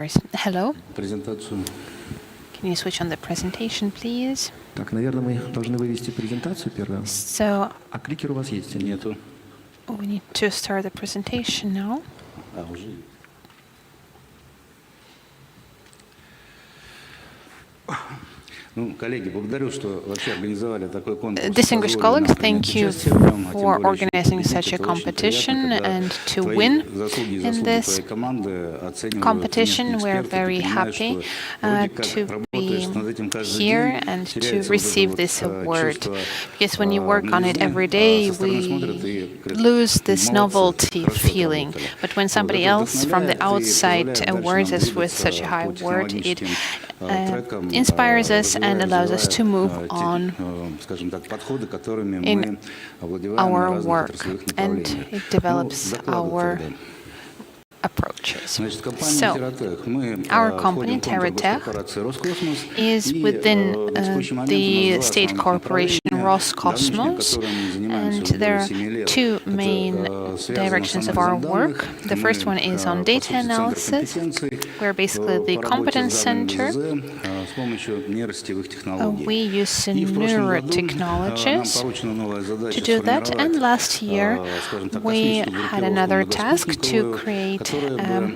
Hello. Презентацию. Can you switch on the presentation, please? Так, наверное, мы должны вывести презентацию первую. So, А кликер у вас есть? Нету. we need to start the presentation now. Уже. Коллеги, благодарю, что вообще организовали такой конкурс. Distinguished colleagues, thank you for organizing such a competition and to win in this competition. We're very happy to be here and to receive this award. Because when you work on it every day, we lose this novelty feeling. But when somebody else from the outside awards us with such a high award, it inspires us and allows us to move on in our work, and it develops our approaches. So, our company, Teratech, is within the state corporation Roscosmos, and there are two main directions of our work. The first one is on data analysis. We're basically the competence center. We use neurotechnologies to do that, and last year we had another task to create a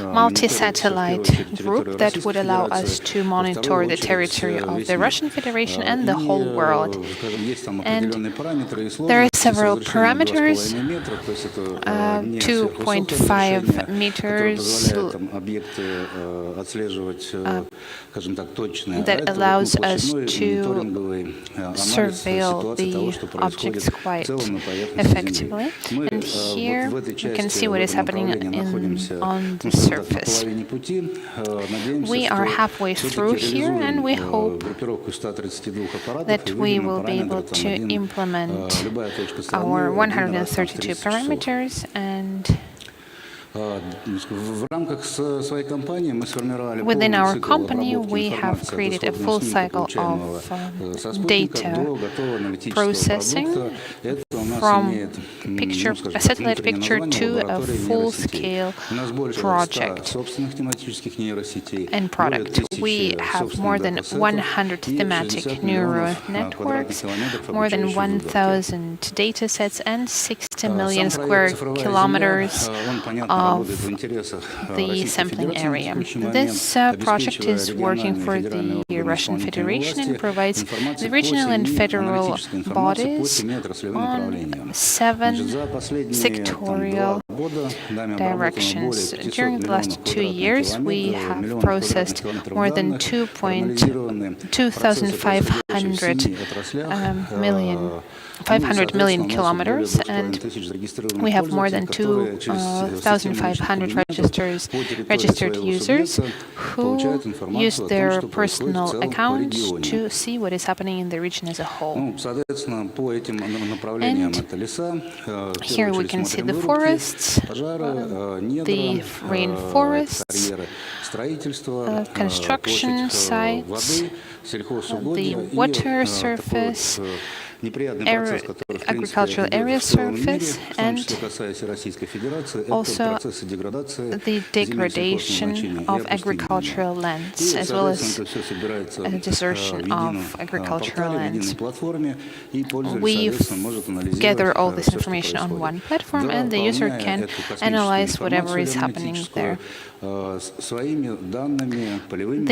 multi-satellite group that would allow us to monitor the territory of the Russian Federation and the whole world. And there are several parameters, 2.5 meters, that allows us to surveil the objects quite effectively. And here you can see what is happening on the surface. We are halfway through here, and we hope that we will be able to implement our 132 parameters, and within our company, we have created a full cycle of data processing, from a satellite picture to a full-scale project and product. We have more than 100 thematic neural networks, more than 1,000 data sets, and 60 million square kilometers of the sampling area. This project is working for the Russian Federation and provides the regional and federal bodies on 7 sectorial directions. During the last 2 years, we have processed more than 500 million kilometers, and we have more than 2,500 registered users who use their personal accounts to see what is happening in the region as a whole. And here we can see the forests, the rainforests, construction sites, the water surface, agricultural area surface, and also the degradation of agricultural lands, as well as desertion of agricultural lands. We gather all this information on one platform, and the user can analyze whatever is happening there.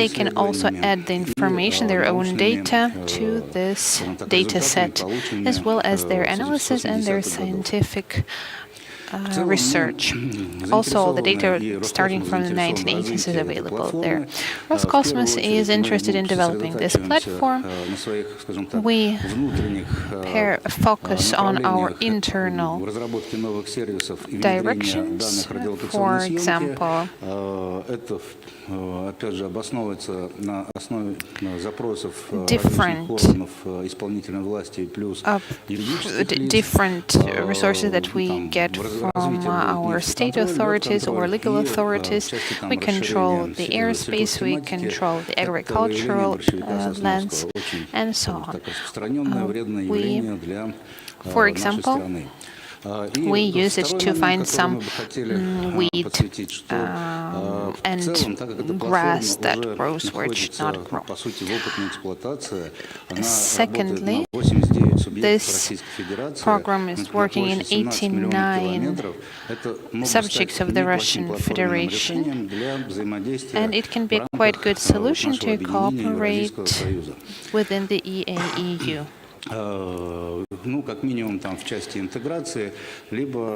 They can also add the information, their own data, to this data set, as well as their analysis and their scientific research. Also, all the data starting from the 1980s is available there. Roscosmos is interested in developing this platform. We focus on our internal directions. For example, different resources that we get from our state authorities or legal authorities. We control the airspace, we control the agricultural lands, and so on. For example, We use it to find some weed and grass that grows where it should not grow. Secondly, this program is working in 89 subjects of the Russian Federation, and it can be a quite good solution to cooperate within the EAEU.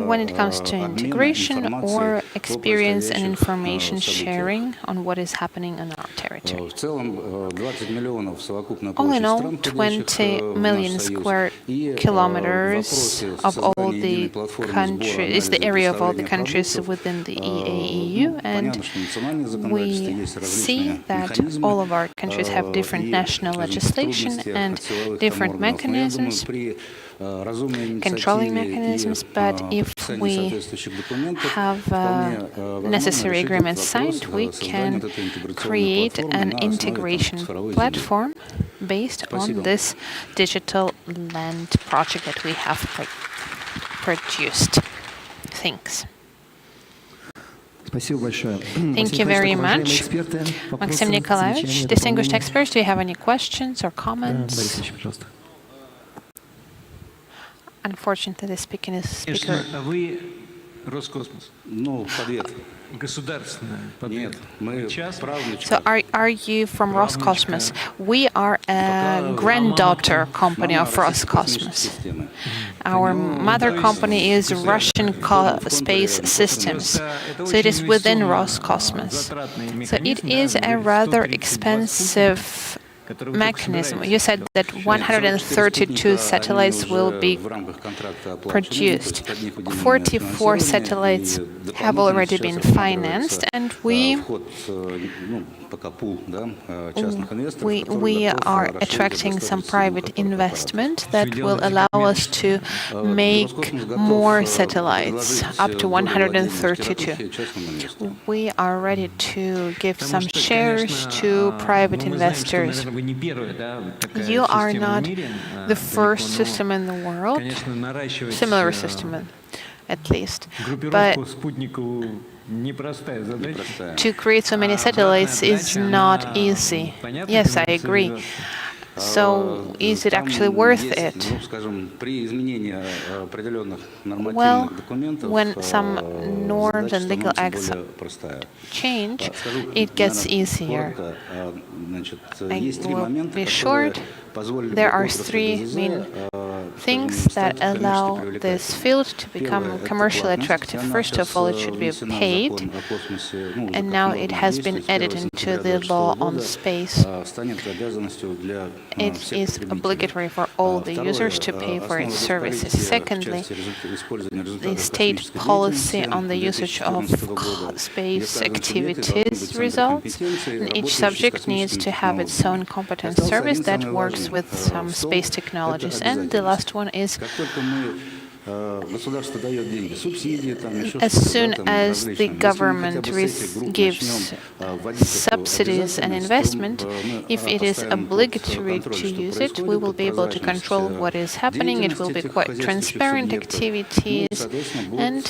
When it comes to integration or experience and information sharing on what is happening on our territory. All in all, 20 million square kilometers of all the countries is the area of all the countries within the EAEU, and we see that all of our countries have different national legislation and different mechanisms, controlling mechanisms, but if we have necessary agreements signed, we can create an integration platform based on this digital land project that we have produced. Thanks. Thank you very much, Maxim Nikolaevich. Distinguished experts, do you have any questions or comments? Unfortunately, the speaker. So are you from Roscosmos? We are a granddaughter company of Roscosmos. Our mother company is Russian Space Systems, so it is within Roscosmos. So it is a rather expensive mechanism. You said that 132 satellites will be produced. 44 satellites have already been financed, and we are attracting some private investment that will allow us to make more satellites, up to 132. We are ready to give some shares to private investors. You are not the first system in the world, similar system at least, but to create so many satellites is not easy. Yes, I agree. So, is it actually worth it? Well, when some norms and legal acts change, it gets easier. I will be short. There are three main things that allow this field to become commercially attractive. First of all, it should be paid, and now it has been added into the law on space. It is obligatory for all the users to pay for its services. Secondly, the state policy on the usage of space activities results. And each subject needs to have its own competent service that works with some space technologies. And the last one is as soon as the government gives subsidies and investment, if it is obligatory to use it, we will be able to control what is happening. It will be quite transparent activities, and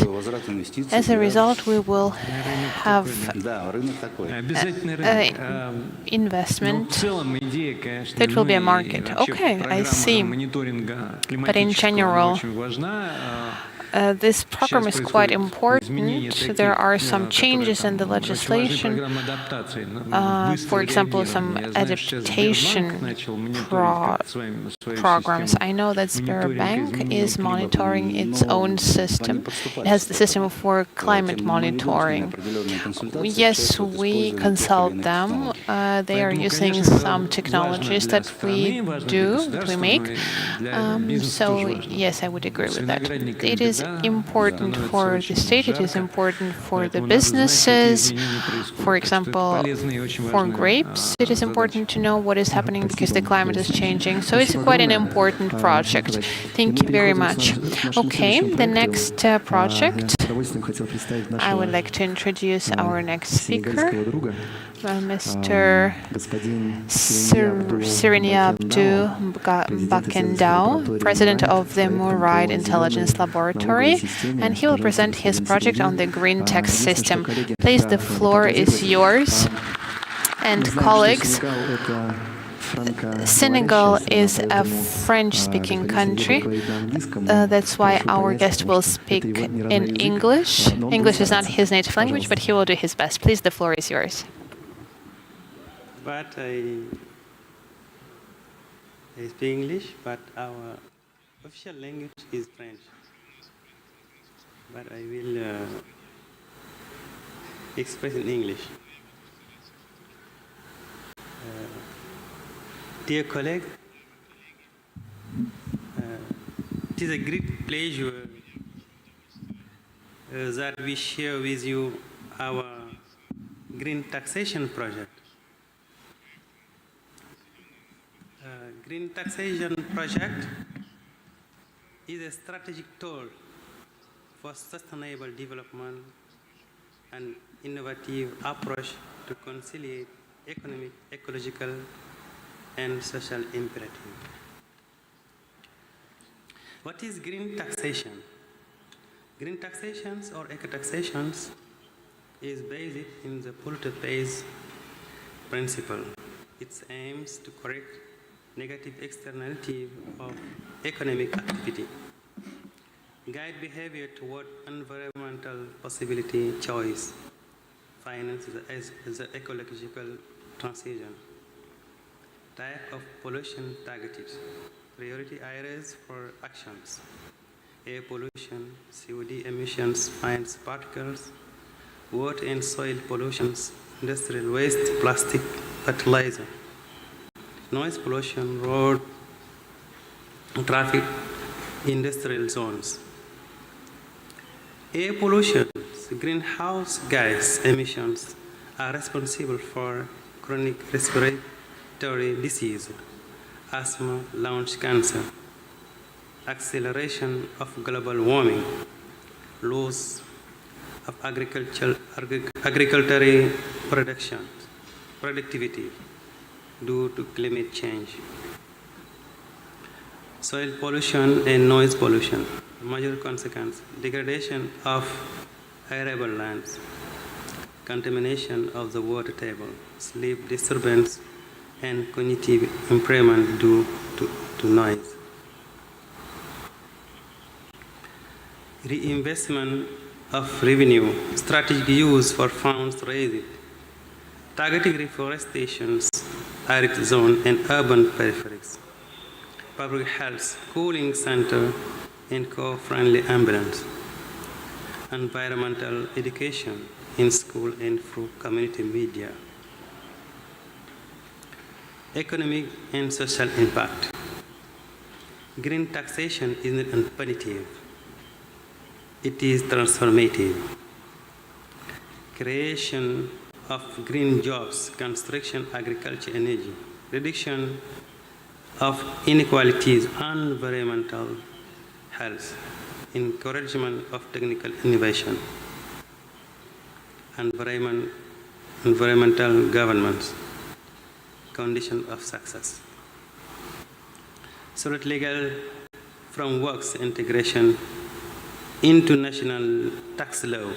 as a result, we will have investment. That will be a market. Okay, I see. But in general, this program is quite important. There are some changes in the legislation. For example, some adaptation programs. I know that Sberbank is monitoring its own system. It has the system for climate monitoring. Yes, we consult them. They are using some technologies that we make. So yes, I would agree with that. It is important for the state, it is important for the businesses. For example, for grapes, it is important to know what is happening because the climate is changing. So it's quite an important project. Thank you very much. Okay, the next project. I would like to introduce our next speaker, Mr. Sirinyabdu Bakendao, President of the Muride Intelligence Laboratory Hungary, and he will present his project on the green tax system. Please, the floor is yours. And colleagues, Senegal is a French-speaking country. That's why our guest will speak in English. English is not his native language, but he will do his best. Please, the floor is yours. But I speak English, but our official language is French. But I will express in English. Dear colleague, it is a great pleasure that we share with you our green taxation project. Green taxation project is a strategic tool for sustainable development and innovative approach to conciliate economic, ecological, and social imperative. What is green taxation? Green taxations or eco-taxations is based in the polluter pays principle. It aims to correct negative externality of economic activity, guide behavior toward environmental possibility choice, finance the ecological transition, type of pollution targeted, priority areas for actions, air pollution, COD emissions, fines, particles, water and soil pollutions, industrial waste, plastic, fertilizer, noise pollution, road, traffic, industrial zones. Air pollution, greenhouse gas emissions are responsible for chronic respiratory disease, asthma, lung cancer, acceleration of global warming, loss of agricultural productivity due to climate change. Soil pollution and noise pollution, major consequence, degradation of arable lands, contamination of the water table, sleep disturbance, and cognitive impairment due to noise. Reinvestment of revenue, strategic use for funds raised, targeting reforestation, arid zone, and urban peripheries, public health, cooling center, and co-friendly ambulance, environmental education in school and through community media, economic and social impact. Green taxation is not punitive, it is transformative. Creation of green jobs, construction, agriculture, energy, reduction of inequalities, environmental health, encouragement of technical innovation, environmental governance, condition of success. Solid legal frameworks integration into national tax law,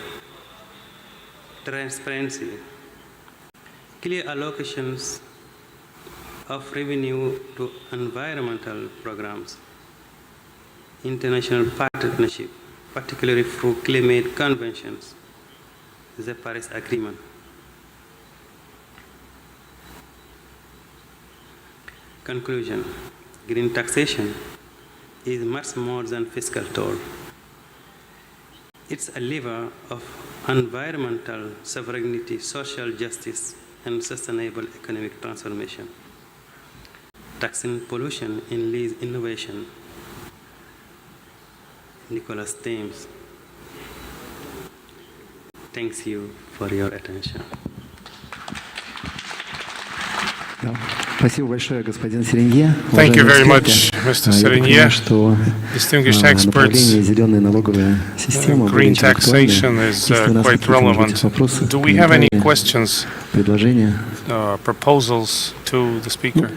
transparency, clear allocations of revenue to environmental programs, international partnership, particularly through climate conventions, the Paris Agreement. Conclusion, green taxation is much more than fiscal toll. It's a lever of environmental sovereignty, social justice, and sustainable economic transformation. Taxing pollution and leads innovation. Nicholas Thames. Thanks you for your attention. Thank you very much, Mr. Serenier. Distinguished experts, green taxation is quite relevant. Do we have any questions, proposals to the speaker?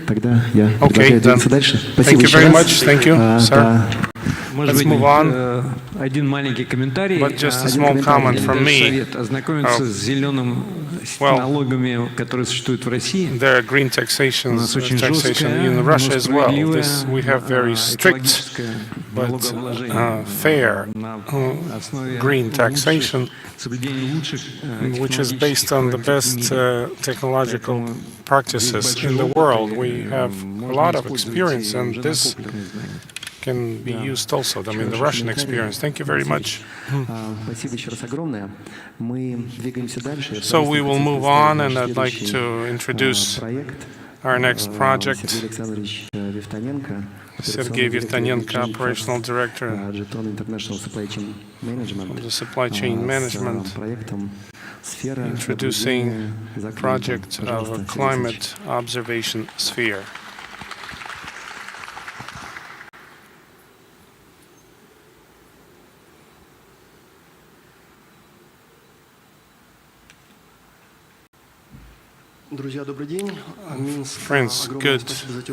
Okay, then. Thank you very much. Thank you, sir. Let's move on. Один маленький комментарий. But just a small comment from me. Ознакомиться с зеленым налогами, которые существуют в России. There are green taxation in Russia as well. We have very strict but fair green taxation, which is based on the best technological practices in the world. We have a lot of experience, and this can be used also. I mean, the Russian experience. Thank you very much. So we will move on, and I'd like to introduce our next project. Sergei Viftanenko, Operational Director of the Supply Chain Management, introducing the project of a climate observation sphere. Friends, good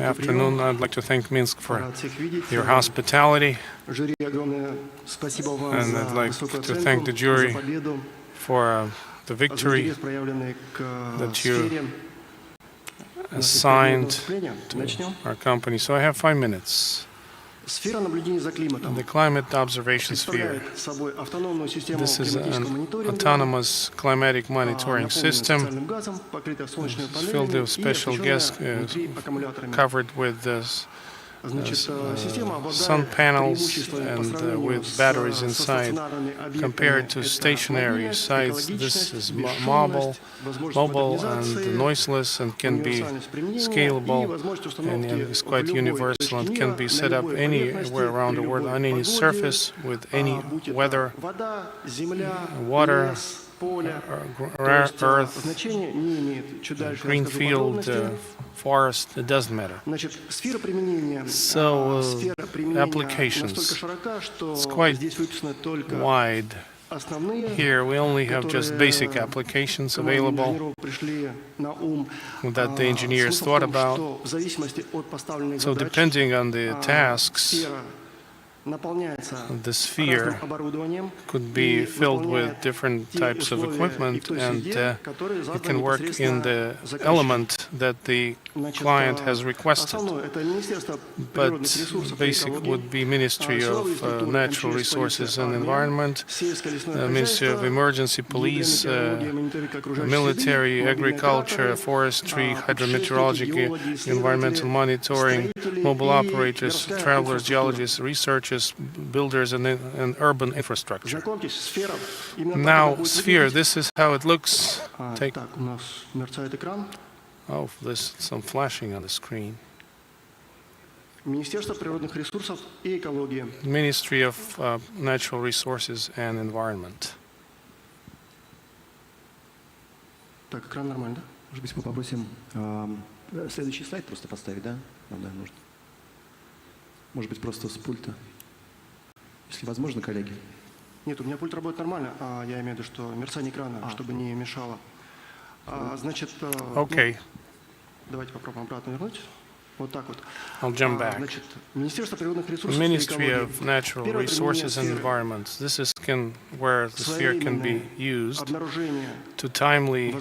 afternoon. I'd like to thank Minsk for your hospitality, and I'd like to thank the jury for the victory that you assigned to our company. So I have 5 minutes. The climate observation sphere. This is an autonomous climatic monitoring system. It's filled with special gas covered with sun panels and with batteries inside. Compared to stationary sites, this is mobile and noiseless, and can be scalable, and is quite universal, and can be set up anywhere around the world on any surface with any weather, water, earth, green field, forest, it doesn't matter. So applications, it's quite wide. Here we only have just basic applications available that the engineers thought about. So depending on the tasks, the sphere could be filled with different types of equipment, and it can work in the element that the client has requested. But basic would be Ministry of Natural Resources and Environment, Ministry of Emergency, Police, Military, Agriculture, Forestry, Hydrometeorology, Environmental Monitoring, Mobile Operators, Travelers, Geologists, Researchers, Builders, and Urban Infrastructure. Now, sphere, this is how it looks. Oh, there's some flashing on the screen. Ministry of Natural Resources and Environment. Так, экран нормально, да? Может быть, мы попросим следующий слайд просто поставить, да? Да, нужно. Может быть, просто с пульта. Если возможно, коллеги. Нет, у меня пульт работает нормально, я имею в виду, что мерцание экрана, чтобы не мешало. Значит, okay. Давайте попробуем обратно вернуть. Вот так вот. I'll jump back. Значит, Министерство природных ресурсов Ministry of Natural Resources and Environment. This is where the sphere can be used to timely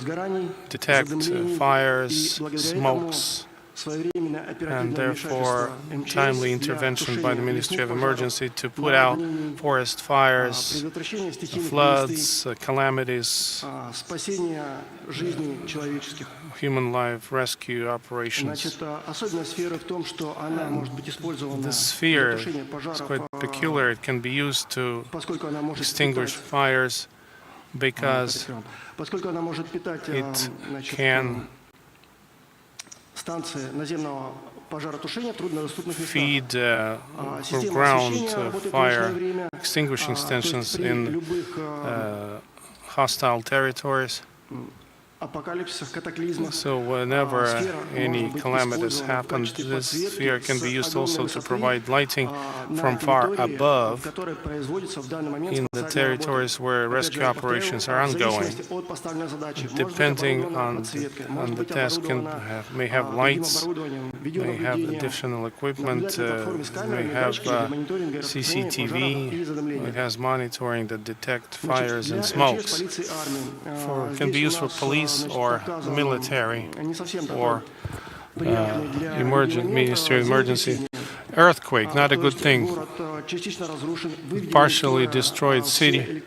detect fires, smokes, and therefore timely intervention by the Ministry of Emergency to put out forest fires, floods, calamities, human life rescue operations. The sphere is quite peculiar. It can be used to extinguish fires because it can feed ground fire extinguishing stations in hostile territories. апокалипсисах, катаклизмах. So whenever any calamities happen, this sphere can be used also to provide lighting from far above in the territories where rescue operations are ongoing. Depending on the task, may have lights, may have additional equipment, may have CCTV, it has monitoring that detect fires and smokes. Can be used for police or military or Ministry of Emergency. Earthquake, not a good thing. Partially destroyed city,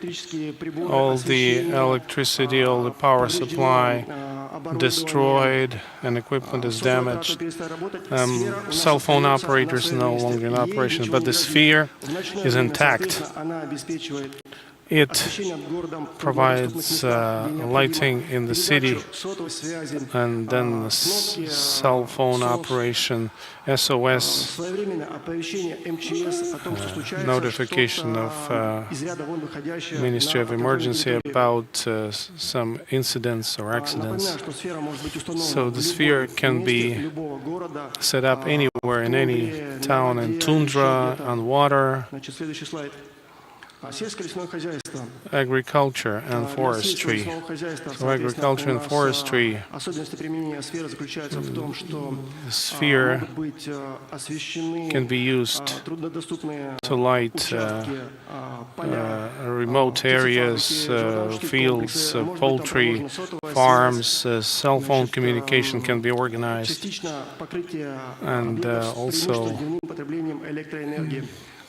all the electricity, all the power supply destroyed, and equipment is damaged. Cell phone operators no longer in operation, but the sphere is intact. It provides lighting in the city, and then cell phone operation, SOS, notification of Ministry of Emergency about some incidents or accidents. So the sphere can be set up anywhere in any town and tundra, on water. Agriculture and forestry. So agriculture and forestry, the sphere can be used to light remote areas, fields, poultry farms. Cell phone communication can be organized, and also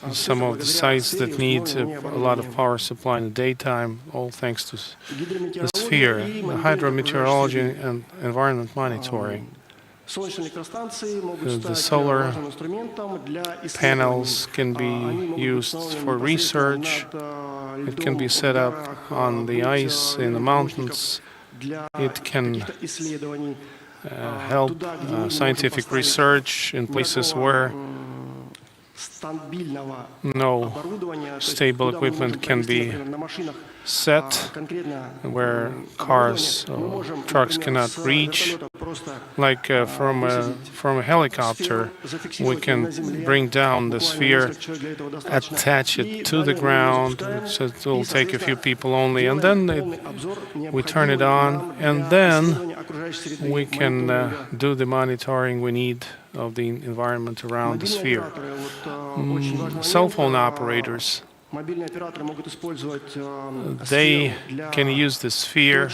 some of the sites that need a lot of power supply in the daytime, all thanks to the sphere. The hydrometeorology and environment monitoring. The solar panels can be used for research. It can be set up on the ice in the mountains. It can help scientific research in places where no stable equipment can be set, where cars or trucks cannot reach. Like from a helicopter, we can bring down the sphere, attach it to the ground, so it will take a few people only, and then we turn it on, and then we can do the monitoring we need of the environment around the sphere. Cell phone operators, they can use the sphere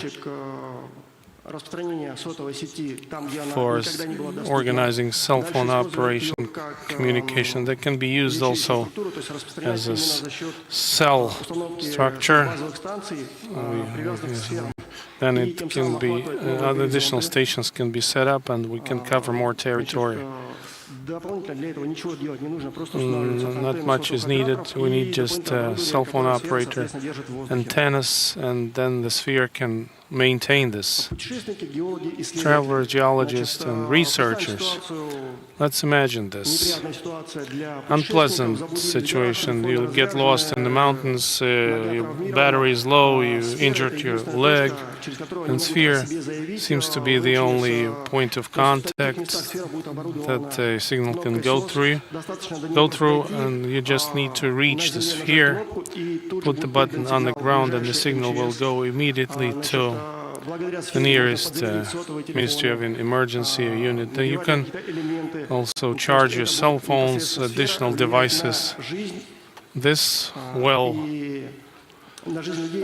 for organizing cell phone operation communication. That can be used also as a cell structure. Then it can be, other additional stations can be set up, and we can cover more territory. Not much is needed. We need just cell phone operator, antennas, and then the sphere can maintain this. Travelers, geologists, and researchers. Let's imagine this unpleasant situation. You get lost in the mountains, your battery is low, you injured your leg, and sphere seems to be the only point of contact that a signal can go through, and you just need to reach the sphere, put the button on the ground, and the signal will go immediately to the nearest Ministry of Emergency unit. You can also charge your cell phones, additional devices. This will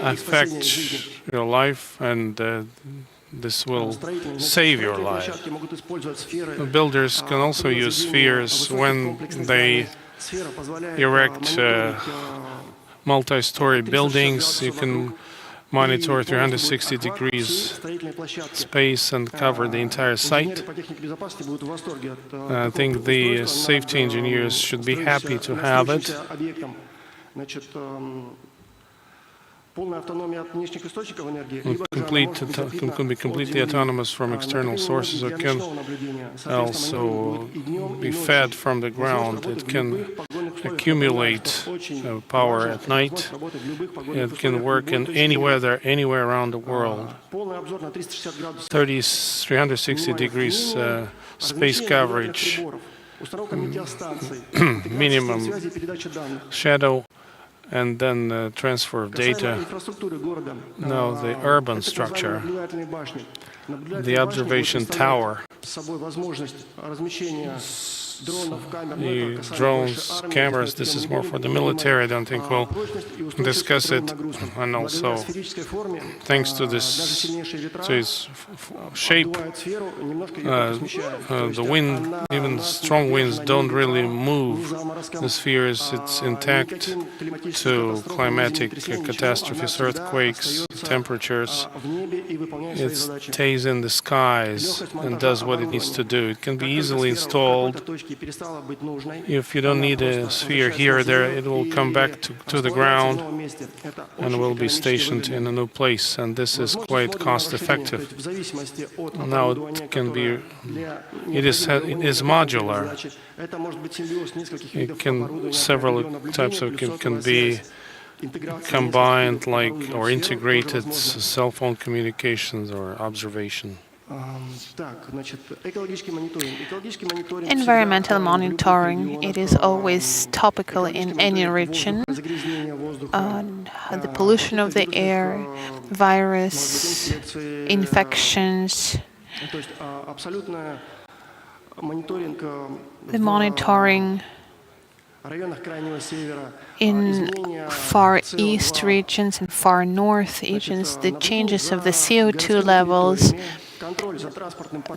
affect your life, and this will save your life. Builders can also use spheres when they erect multi-story buildings. You can monitor 360 degrees space and cover the entire site. I think the safety engineers should be happy to have it. Can be completely autonomous from external sources. It can also be fed from the ground. It can accumulate power at night. It can work in any weather, anywhere around the world. 360 degrees space coverage, minimum shadow, and then transfer of data. Now the urban structure, the observation tower, the drones, cameras, this is more for the military. I don't think we'll discuss it. And also, thanks to this, to its shape, the wind, even strong winds, don't really move the spheres. It's intact to climatic catastrophes, earthquakes, temperatures. It stays in the skies and does what it needs to do. It can be easily installed. If you don't need a sphere here or there, it will come back to the ground and will be stationed in a new place. And this is quite cost effective. Now it can be, it is modular. It can, several types of it can be combined, like, or integrated cell phone communications or observation. Environmental monitoring, it is always topical in any region. The pollution of the air, virus, infections. The monitoring in far east regions and far north regions, the changes of the CO2 levels,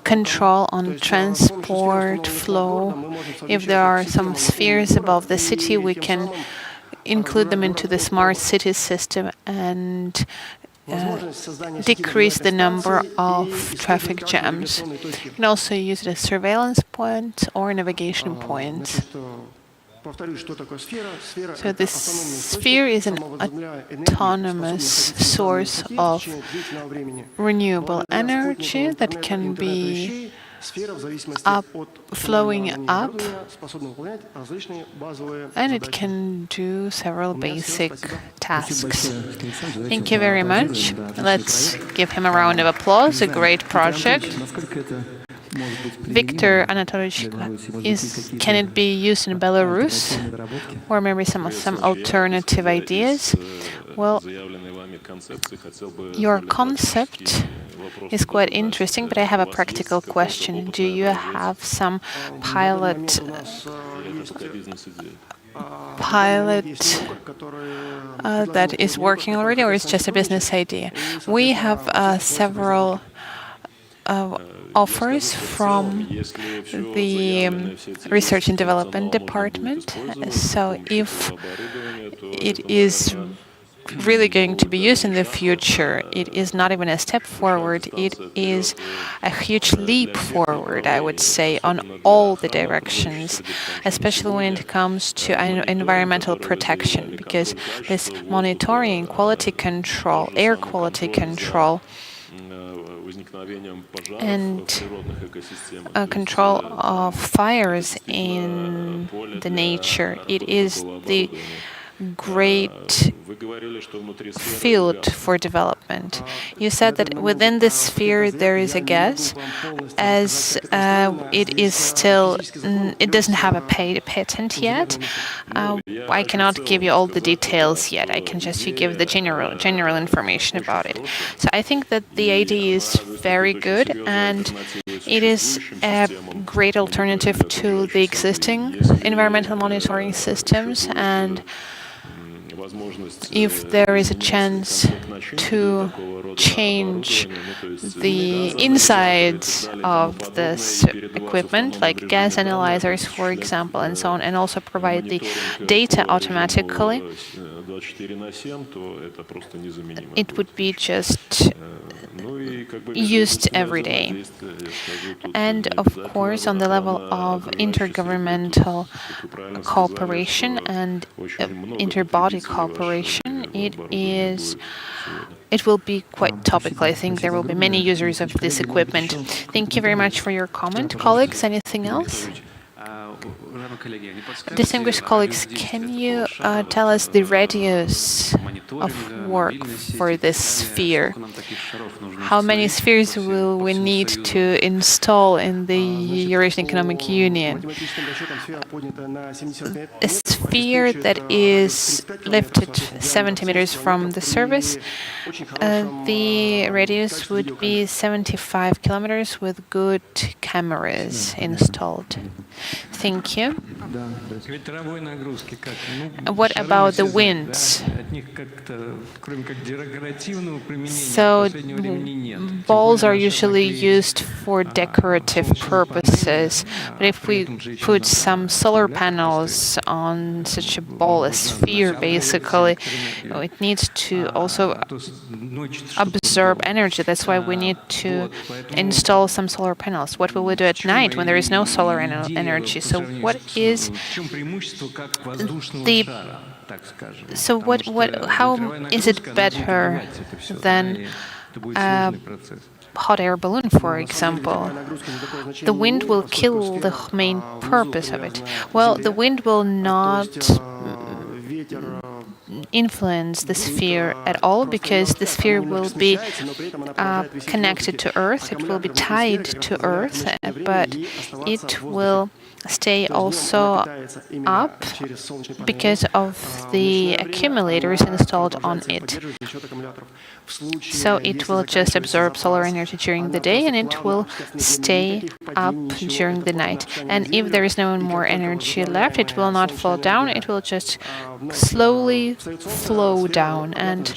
control on transport flow. If there are some spheres above the city, we can include them into the smart city system and decrease the number of traffic jams. You can also use it as surveillance points or navigation points. So this sphere is an autonomous source of renewable energy that can be flowing up, and it can do several basic tasks. Thank you very much. Let's give him a round of applause. A great project. Victor Anatolyevich, can it be used in Belarus, or maybe some alternative ideas? Well, your concept is quite interesting, but I have a practical question. Do you have some pilot that is working already, or is just a business idea? We have several offers from the Research and Development Department. So if it is really going to be used in the future, it is not even a step forward, it is a huge leap forward, I would say, on all the directions, especially when it comes to environmental protection, because this monitoring, quality control, air quality control, and control of fires in the nature, it is the great field for development. You said that within this sphere there is a gas, as it is still, it doesn't have a patent yet. I cannot give you all the details yet. I can just give the general information about it. So I think that the idea is very good, and it is a great alternative to the existing environmental monitoring systems. And if there is a chance to change the insides of this equipment, like gas analyzers, for example, and so on, and also provide the data automatically, it would be just used every day. And of course, on the level of intergovernmental cooperation and interbody cooperation, it will be quite topical. I think there will be many users of this equipment. Thank you very much for your comment. Colleagues, anything else? Distinguished colleagues, can you tell us the radius of work for this sphere? How many spheres will we need to install in the Eurasian Economic Union? A sphere that is lifted 70 meters from the surface, the radius would be 75 kilometers with good cameras installed. Thank you. What about the winds? So balls are usually used for decorative purposes, but if we put some solar panels on such a ball, a sphere basically, it needs to also absorb energy. That's why we need to install some solar panels. What will we do at night when there is no solar energy? So what is how is it better than a hot air balloon, for example? The wind will kill the main purpose of it. Well, the wind will not influence the sphere at all, because the sphere will be connected to Earth, it will be tied to Earth, but it will stay also up because of the accumulators installed on it. So it will just absorb solar energy during the day and it will stay up during the night. And if there is no more energy left, it will not fall down, it will just slowly flow down. And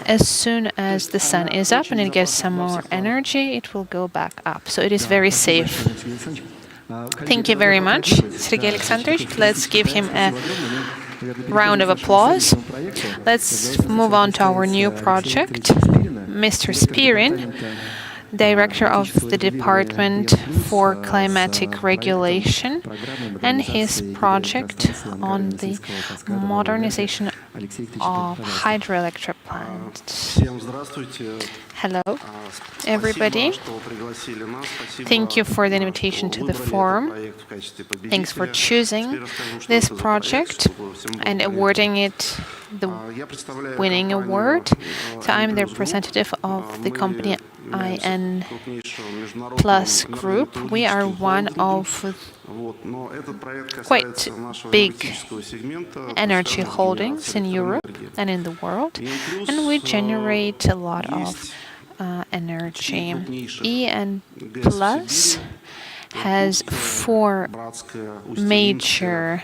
as soon as the sun is up and it gets some more energy, it will go back up. So it is very safe. Thank you very much, Sergei Alexandrovich. Let's give him a round of applause. Let's move on to our new project. Mr. Spirin, Director of the Department for Climatic Regulation, and his project on the modernization of hydroelectric plants. Hello, everybody. Thank you for the invitation to the forum. Thanks for choosing this project and awarding it the winning award. So I'm the representative of the company IN Plus Group. We are one of quite big energy holdings in Europe and in the world, and we generate a lot of energy. EN Plus has 4 major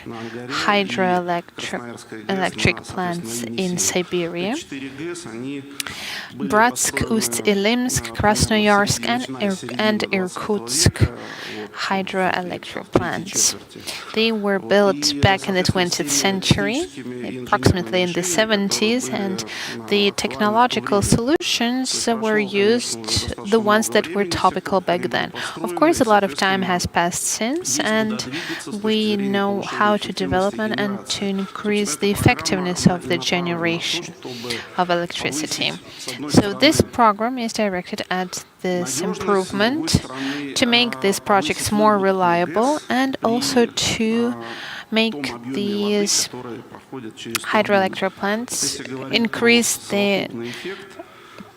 hydroelectric plants in Siberia: Bratsk, Ust-Ilimsk, Krasnoyarsk, and Irkutsk hydroelectric plants. They were built back in the 20th century, approximately in the 70s, and the technological solutions were used, the ones that were topical back then. Of course, a lot of time has passed since, and we know how to develop and to increase the effectiveness of the generation of electricity. So this program is directed at this improvement, to make these projects more reliable and also to make these hydroelectric plants increase the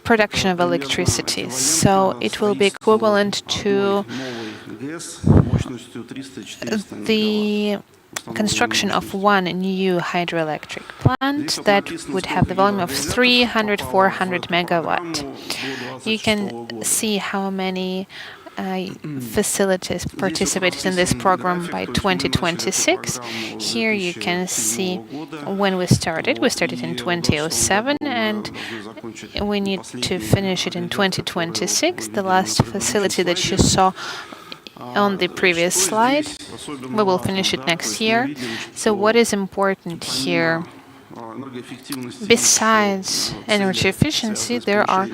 production of electricity. So it will be equivalent to the construction of one new hydroelectric plant that would have the volume of 300-400 megawatt. You can see how many facilities participated in this program by 2026. Here you can see when we started. We started in 2007 and we need to finish it in 2026. The last facility that you saw on the previous slide, we will finish it next year. So what is important here? Besides energy efficiency, there are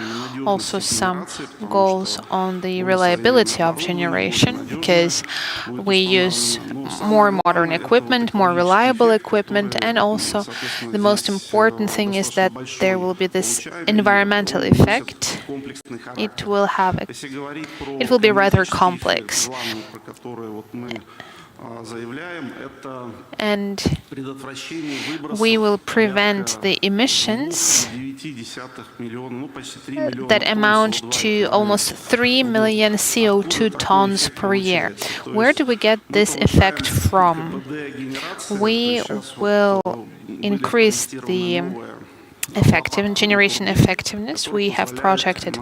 also some goals on the reliability of generation, because we use more modern equipment, more reliable equipment, and also the most important thing is that there will be this environmental effect. It will be rather complex. And we will prevent the emissions that amount to almost 3 million CO2 tons per year. Where do we get this effect from? We will increase the generation effectiveness. We have projected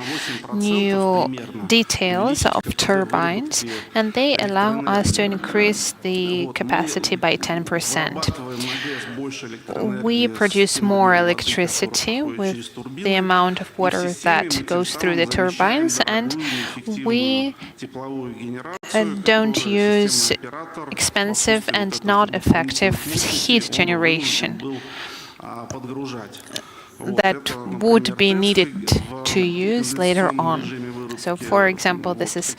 new details of turbines, and they allow us to increase the capacity by 10%. We produce more electricity with the amount of water that goes through the turbines, and we don't use expensive and not effective heat generation that would be needed to use later on. So, for example, this is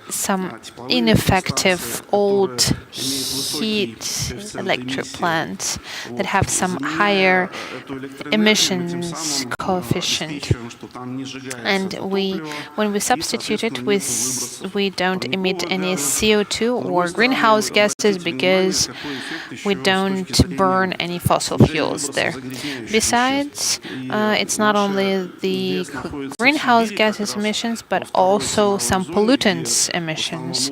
some ineffective old heat electric plants that have some higher emissions coefficient. And when we substitute it, we don't emit any CO2 or greenhouse gases because we don't burn any fossil fuels there. Besides, it's not only the greenhouse gases emissions, but also some pollutants emissions.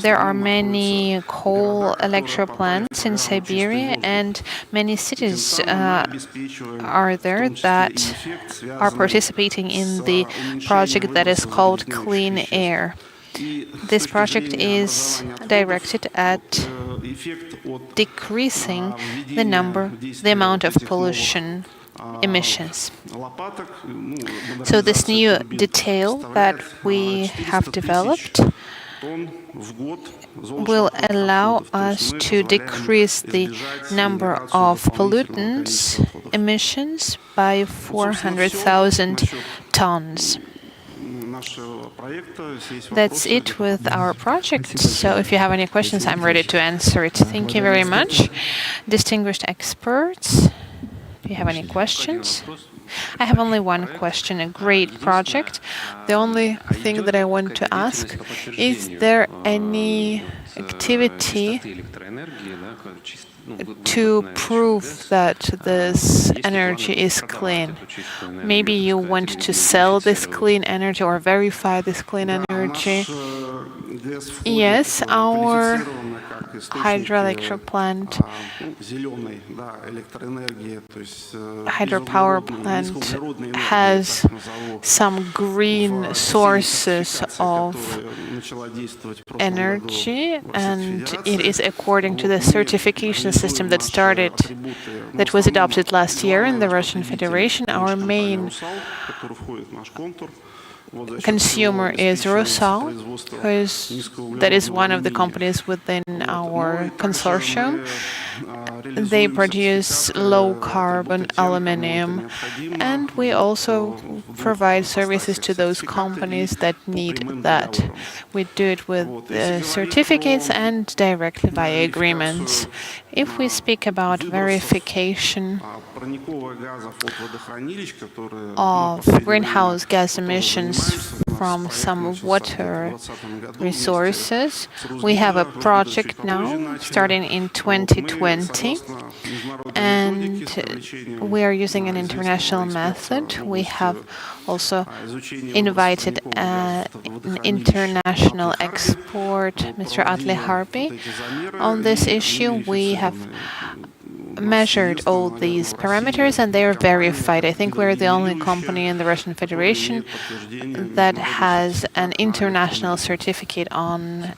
There are many coal electric plants in Siberia, and many cities are there that are participating in the project that is called Clean Air. This project is directed at decreasing the amount of pollution emissions. So this new detail that we have developed will allow us to decrease the number of pollutants emissions by 400,000 tons. That's it with our project. So if you have any questions, I'm ready to answer it. Thank you very much. Distinguished experts, do you have any questions? I have only one question. A great project. The only thing that I want to ask, is there any activity to prove that this energy is clean? Maybe you want to sell this clean energy or verify this clean energy. Yes, our hydroelectric plant, hydropower plant has some green sources of energy, and it is according to the certification system that was adopted last year in the Russian Federation. Our main consumer is Rusal, that is one of the companies within our consortium. They produce low-carbon aluminum, and we also provide services to those companies that need that. We do it with certificates and directly via agreements. If we speak about verification of greenhouse gas emissions from some water resources, we have a project now starting in 2020, and we are using an international method. We have also invited an international expert, Mr. Atle Harbi, on this issue. We have measured all these parameters and they are verified. I think we're the only company in the Russian Federation that has an international certificate on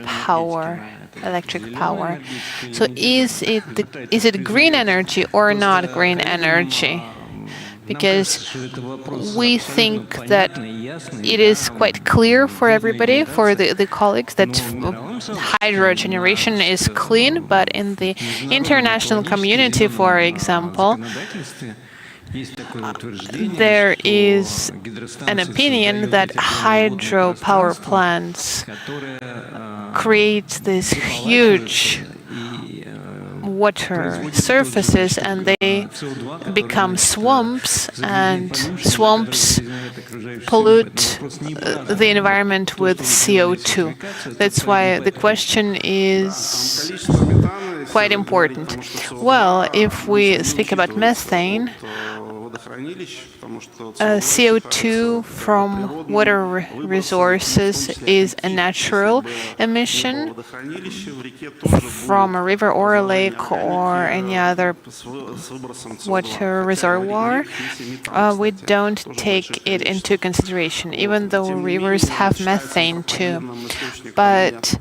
power, electric power. So is it green energy or not green energy? because we think that it is quite clear for everybody, for the colleagues, that hydro generation is clean, but in the international community, for example, there is an opinion that hydropower plants create these huge water surfaces and they become swamps, and swamps pollute the environment with CO2. That's why the question is quite important. Well, if we speak about methane, CO2 from water resources is a natural emission from a river or a lake or any other water reservoir. We don't take it into consideration, even though rivers have methane too. But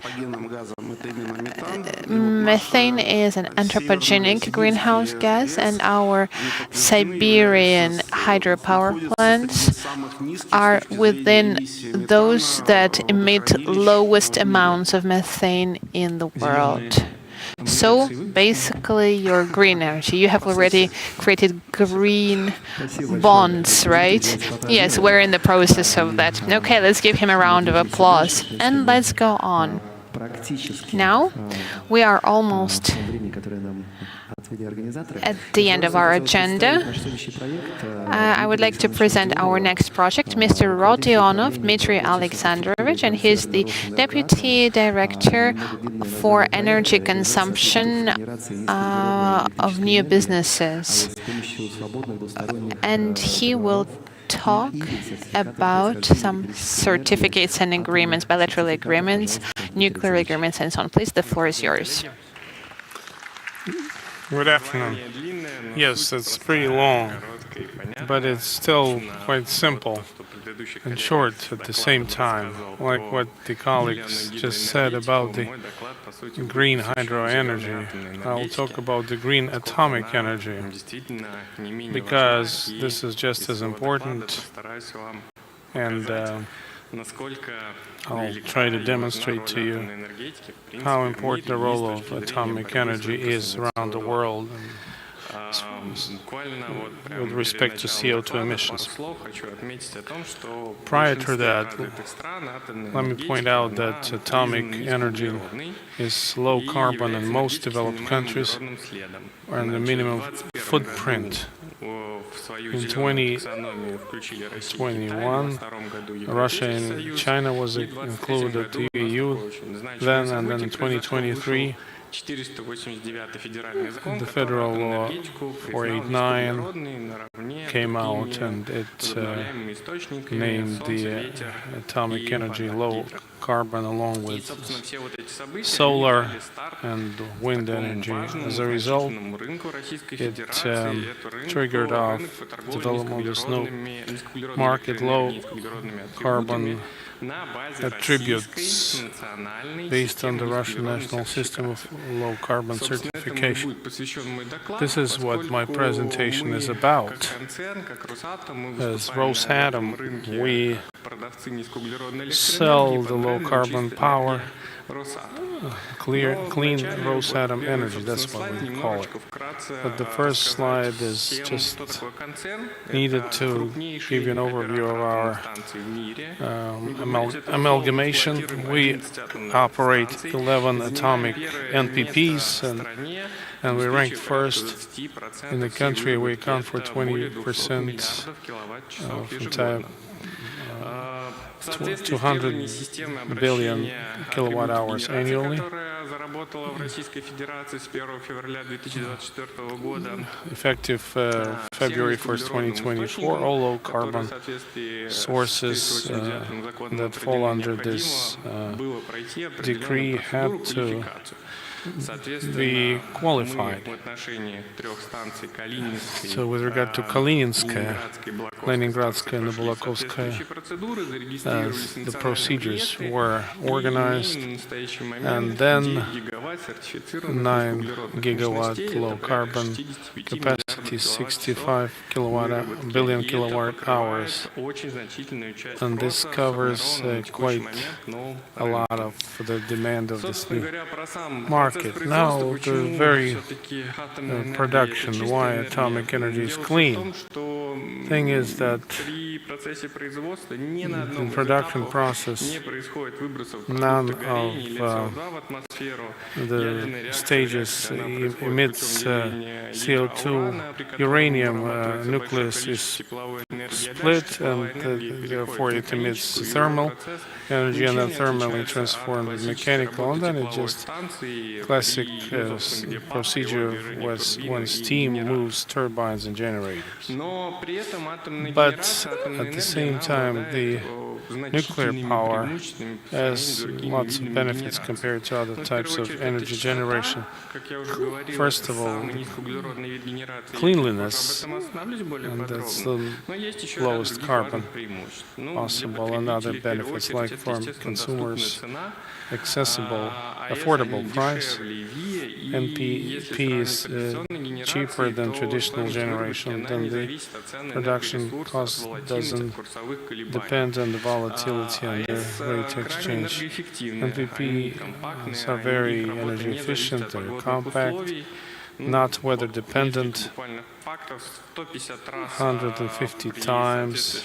methane is an anthropogenic greenhouse gas, and our Siberian hydropower plants are within those that emit lowest amounts of methane in the world. So basically, your green energy. You have already created green bonds, right? Yes, we're in the process of that. Okay, let's give him a round of applause. And let's go on. Now, we are almost at the end of our agenda. I would like to present our next project, Mr. Rodionov Dmitry Alexandrovich, and he's the Deputy Director for Energy Consumption of New Businesses. And he will talk about some certificates and agreements, bilateral agreements, nuclear agreements, and so on. Please, the floor is yours. Good afternoon. Yes, it's pretty long, but it's still quite simple and short at the same time, like what the colleagues just said about the green hydro energy. I'll talk about the green atomic energy, because this is just as important, and I'll try to demonstrate to you how important the role of atomic energy is around the world with respect to CO2 emissions. Prior to that, let me point out that atomic energy is low carbon in most developed countries, and the minimum footprint. In 2021, Russia and China was included the EAEU then, and then in 2023, the federal law 489 came out, and it named the atomic energy low carbon along with solar and wind energy. As a result, it triggered off development of this new market low carbon attributes based on the Russian national system of low carbon certification. This is what my presentation is about. As Rosatom, we sell the low carbon power, clean Rosatom energy, that's what we call it. But the first slide is just needed to give you an overview of our amalgamation. We operate 11 atomic NPPs, and we ranked first in the country. We account for 20% of entire 200 billion kilowatt hours annually. Effective February 1st, 2024, all low carbon sources that fall under this decree had to be qualified. So with regard to Kalininskaya, Leningradskaya and Balakovskaya, the procedures were organized, and then 9 gigawatt low carbon capacity 65 billion kilowatt hours, and this covers quite a lot of the demand of this new market. Now, the very production, why atomic energy is clean. Thing is that in the production process, none of the stages emits CO2. Uranium nucleus is split, and therefore it emits thermal energy, and then thermally transformed into mechanical, and then it just classic procedure was when steam moves turbines and generators. But at the same time, the nuclear power has lots of benefits compared to other types of energy generation. First of all, cleanliness, and that's the lowest carbon possible, and other benefits like for consumers, accessible, affordable price. NPP is cheaper than traditional generation, then the production cost doesn't depend on the volatility and the rate exchange. NPPs are very energy efficient, they're compact, not weather dependent, 150 times,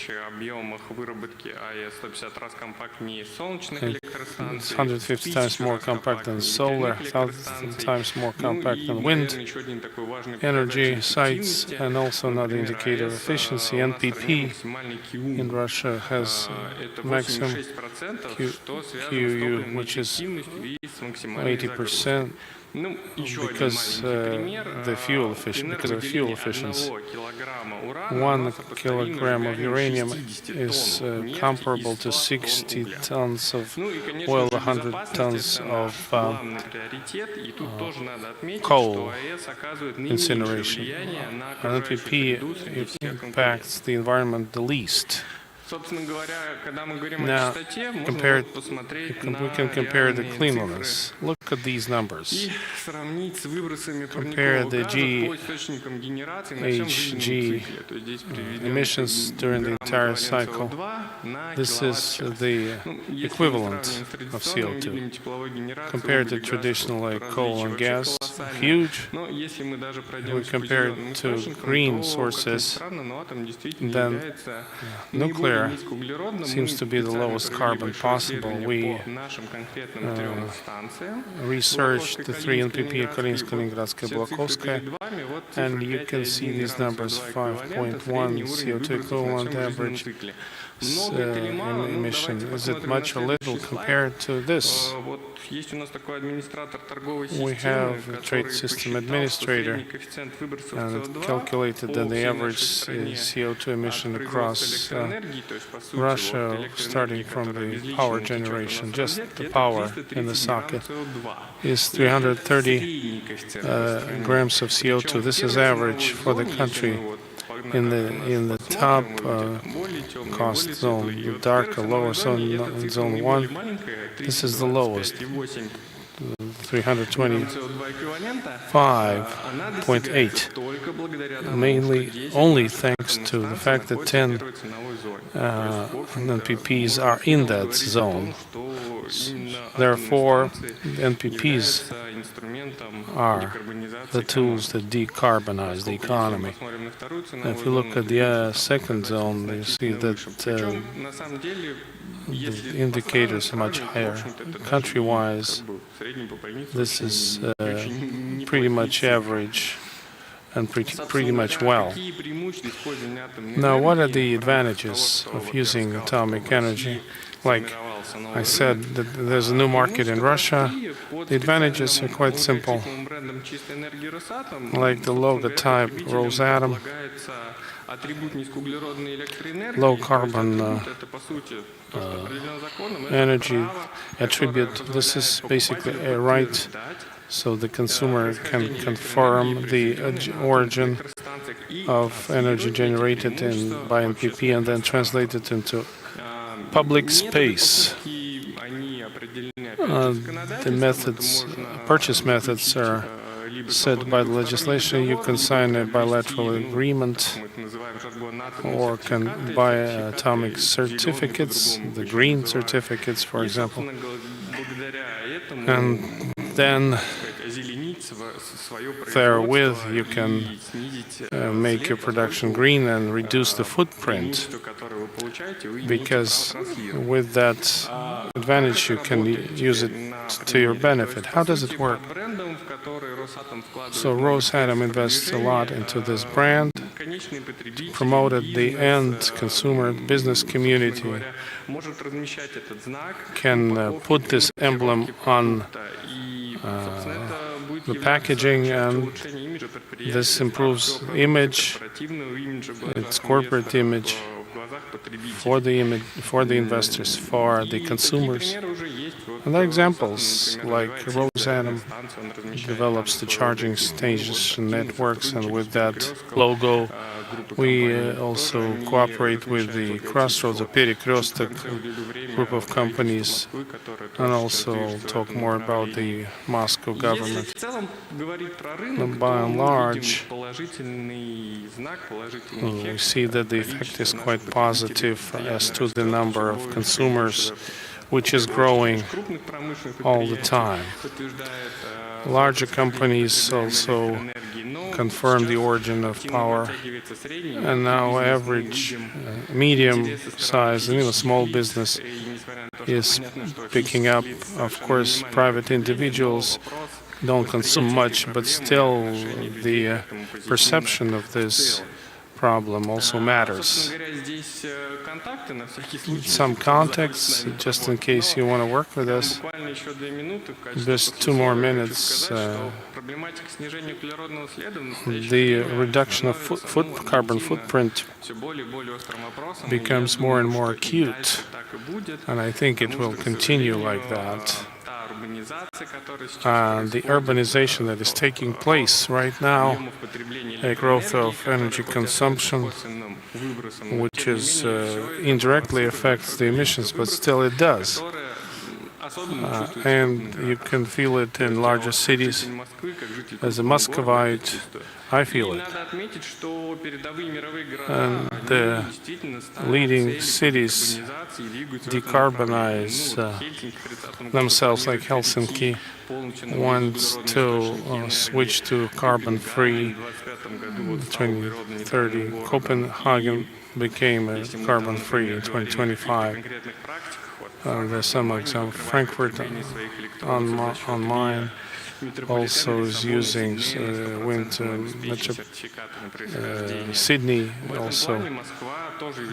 it's 150 times more compact than solar, 1,000 times more compact than wind energy sites, and also another indicator of efficiency. NPP in Russia has maximum QU, which is 80%. Because the fuel efficiency. 1 kilogram of uranium is comparable to 60 tons of oil, 100 tons of coal incineration. NPP impacts the environment the least. Now, we can compare the cleanliness. Look at these numbers. Compare the GHG emissions during the entire cycle. This is the equivalent of CO2. Compared to traditional like coal and gas, huge. If we compare it to green sources, then nuclear seems to be the lowest carbon possible. We researched the 3 NPP, Kalinska, Leningradskaya, Blakovskaya, and you can see these numbers: 5.1 CO2 equivalent average emission. Is it much or little compared to this? We have a trade system administrator, and it calculated that the average CO2 emission across Russia, starting from the power generation, just the power in the socket, is 330 grams of CO2. This is average for the country. In the top cost zone, the darker, lower zone, zone 1, this is the lowest, 325.8, mainly only thanks to the fact that 10 NPPs are in that zone. Therefore, NPPs are the tools that decarbonize the economy. If you look at the second zone, you see that the indicators are much higher. Country-wise, this is pretty much average and pretty much well. Now, what are the advantages of using atomic energy? Like I said, that there's a new market in Russia. The advantages are quite simple. Like the logotype Rosatom, low carbon energy attribute. This is basically a right, so the consumer can confirm the origin of energy generated by NPP and then translate it into public space. The methods, purchase methods are set by the legislation. You can sign a bilateral agreement or can buy atomic certificates, the green certificates, for example. And then therewith you can make your production green and reduce the footprint, because with that advantage you can use it to your benefit. How does it work? So Rosatom invests a lot into this brand, promoted the end consumer business community can put this emblem on the packaging, and this improves image, its corporate image for the investors, for the consumers. And there are examples like Rosatom develops the charging station networks, and with that logo we also cooperate with the Crossroads, the Перекресток group of companies, and also talk more about the Moscow government. And by and large, we see that the effect is quite positive as to the number of consumers, which is growing all the time. Larger companies also confirm the origin of power, and now average, medium size, and even small business is picking up. Of course, private individuals don't consume much, but still the perception of this problem also matters. Some contacts, just in case you want to work with us. Just 2 more minutes. The reduction of carbon footprint becomes more and more acute, and I think it will continue like that. The urbanization that is taking place right now, a growth of energy consumption, which is indirectly affects the emissions, but still it does. And you can feel it in larger cities. As a Muscovite, I feel it. And the leading cities decarbonize themselves, like Helsinki wants to switch to carbon-free 2030. Copenhagen became carbon-free in 2025. There's some examples. Frankfurt on Main also is using wind Sydney also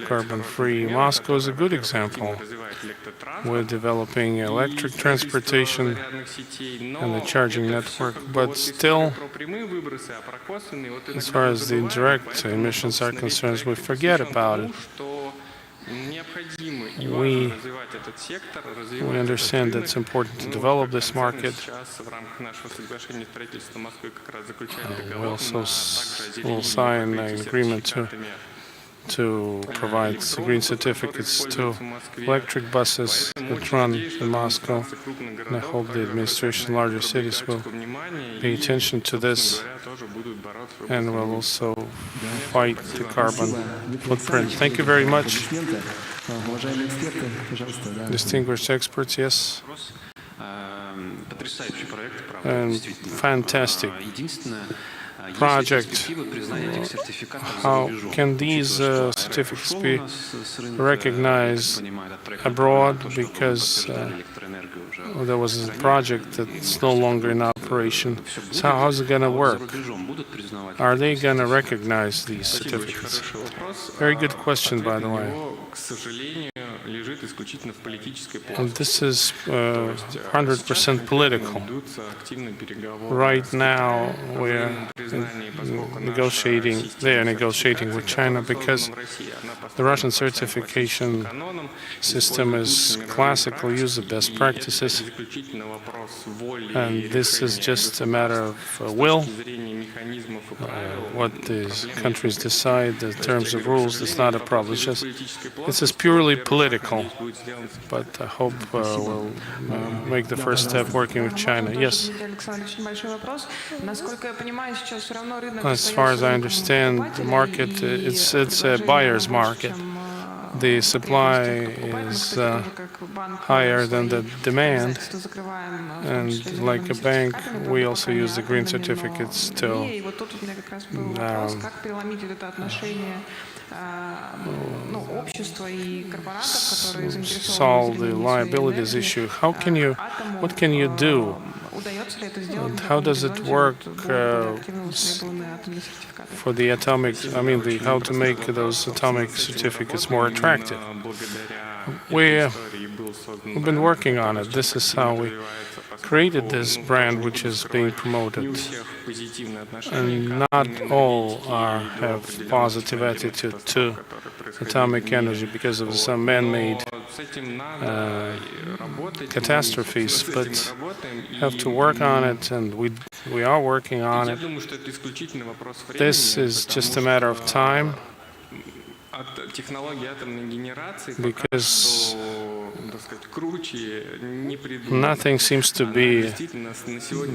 carbon-free. Moscow is a good example. We're developing electric transportation and the charging network, but still, as far as the indirect emissions are concerned, we forget about it. We understand that it's important to develop this market. We also will sign an agreement to provide green certificates to electric buses that run in Moscow. And I hope the administration in larger cities will pay attention to this and will also fight the carbon footprint. Thank you very much. Distinguished experts, yes. And fantastic project. How can these certificates be recognized abroad? Because there was a project that's no longer in operation. So how's it going to work? Are they going to recognize these certificates? Very good question, by the way. And this is 100% political. Right now, we're negotiating, they are negotiating with China because the Russian certification system is classical use of best practices, and this is just a matter of will. What the countries decide, the terms of rules, is not a problem. It's just, this is purely political. critical, but I hope we'll make the first step working with China. Yes. As far as I understand, the market, it's a buyer's market. The supply is higher than the demand, and like a bank, we also use the green certificates to solve the liabilities issue. What can you do? And how does it work for the atomic, how to make those atomic certificates more attractive? We've been working on it. This is how we created this brand which is being promoted. And not all have positive attitude to atomic energy because of some man-made catastrophes, but have to work on it, and we are working on it. This is just a matter of time, because nothing seems to be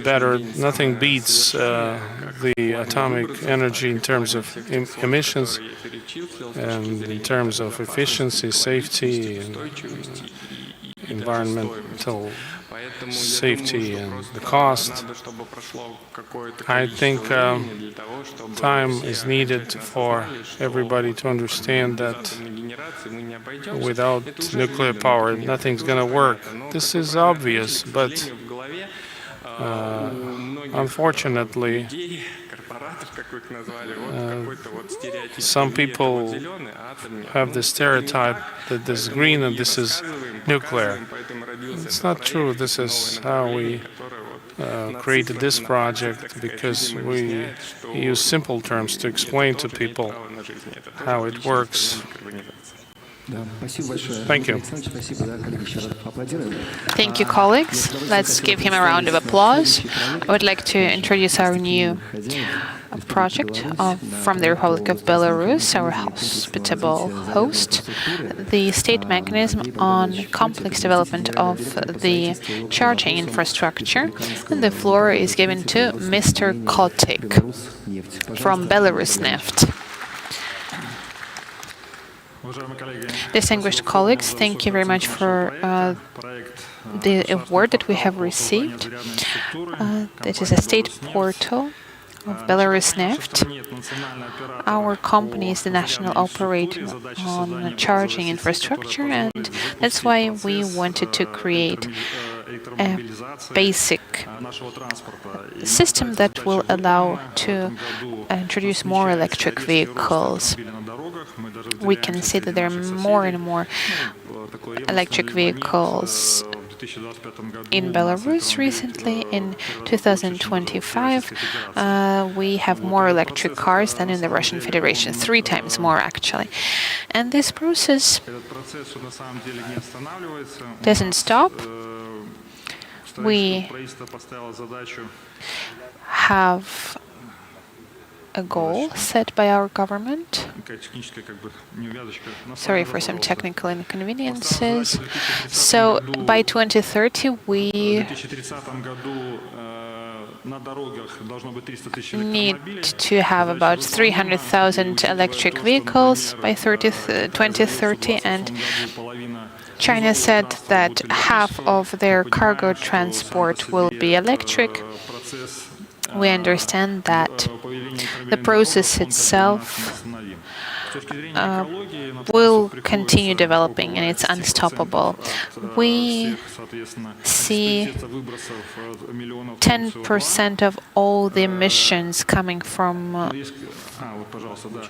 better, nothing beats the atomic energy in terms of emissions and in terms of efficiency, safety, and environmental safety and the cost. I think time is needed for everybody to understand that without nuclear power, nothing's going to work. This is obvious, but unfortunately, some people have the stereotype that this is green and this is nuclear. It's not true. This is how we created this project, because we use simple terms to explain to people how it works. Thank you. Thank you, colleagues. Let's give him a round of applause. I would like to introduce our new project from the Republic of Belarus, our hospitable host, the state mechanism on complex development of the charging infrastructure. And the floor is given to Mr. Kotik from Belarus Neft. Distinguished colleagues, thank you very much for the award that we have received. That is a state portal of Belarus Neft. Our company is the national operator on charging infrastructure, and that's why we wanted to create a basic system that will allow to introduce more electric vehicles. We can see that there are more and more electric vehicles in Belarus recently. In 2025, we have more electric cars than in the Russian Federation, 3 times more actually. And this process doesn't stop. We have a goal set by our government. Sorry for some technical inconveniences. So by 2030, we need to have about 300,000 electric vehicles by 2030, and China said that half of their cargo transport will be electric. We understand that the process itself will continue developing, and it's unstoppable. We see 10% of all the emissions coming from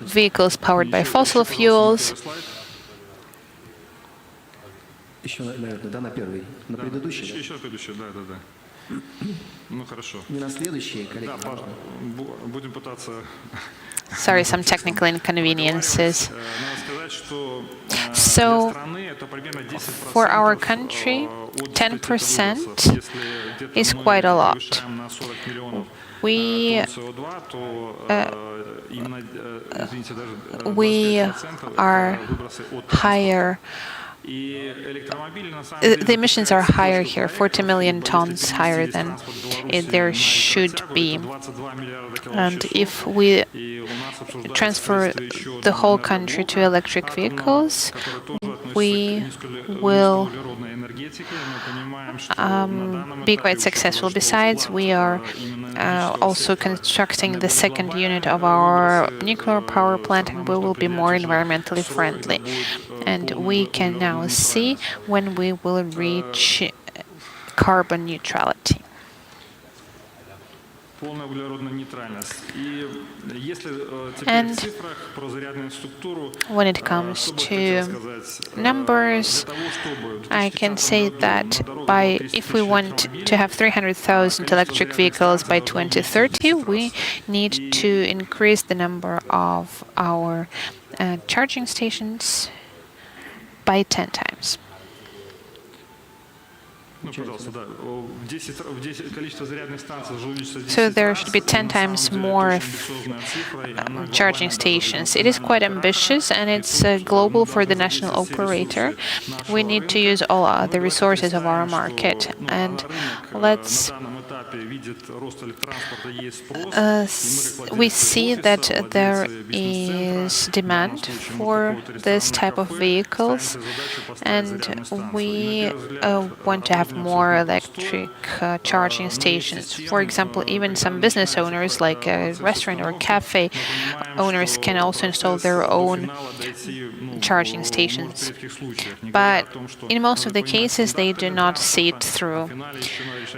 vehicles powered by fossil fuels. Sorry, some technical inconveniences. So, for our country, 10% is quite a lot. We are higher The emissions are higher here, 40 million tons higher than there should be. And if we transfer the whole country to electric vehicles, we will be quite successful. Besides, we are also constructing the second unit of our nuclear power plant, and we will be more environmentally friendly. And we can now see when we will reach carbon neutrality. And when it comes to numbers, I can say that if we want to have 300,000 electric vehicles by 2030, we need to increase the number of our charging stations by 10 times. So there should be 10 times more charging stations. It is quite ambitious, and it's global for the national operator. We need to use all the resources of our market. And we see that there is demand for this type of vehicles, and we want to have more electric charging stations. For example, even some business owners, like a restaurant or cafe owners, can also install their own charging stations. But in most of the cases, they do not see it through.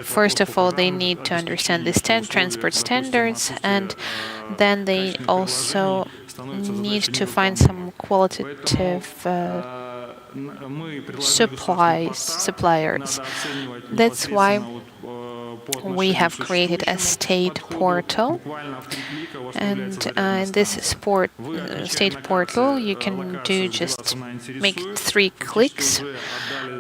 First of all, they need to understand the transport standards, and then they also need to find some qualitative suppliers. That's why we have created a state portal, and in this state portal you can just make 3 clicks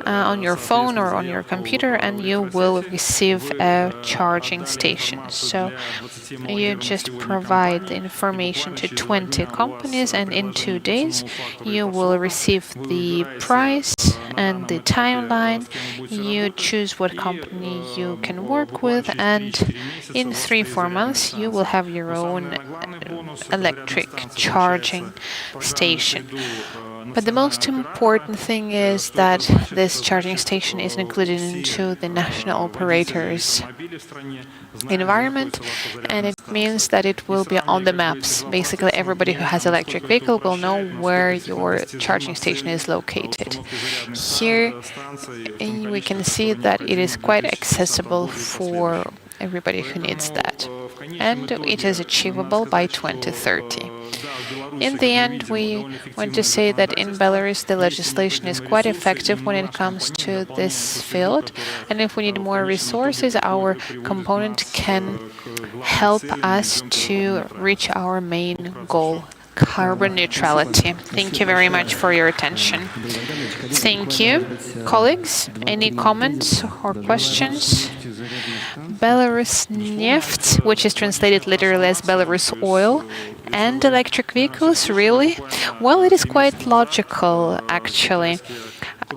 on your phone or on your computer, and you will receive a charging station. So you just provide the information to 20 companies, and in 2 days you will receive the price and the timeline. You choose what company you can work with, and in 3-4 months you will have your own electric charging station. But the most important thing is that this charging station is included into the national operator's environment, and it means that it will be on the maps. Basically, everybody who has electric vehicle will know where your charging station is located. Here we can see that it is quite accessible for everybody who needs that, and it is achievable by 2030. In the end, we want to say that in Belarus the legislation is quite effective when it comes to this field, and if we need more resources, our component can help us to reach our main goal, carbon neutrality. Thank you very much for your attention. Thank you. Colleagues, any comments or questions? Belarus neft, which is translated literally as Belarus oil, and electric vehicles, really? Well, it is quite logical, actually.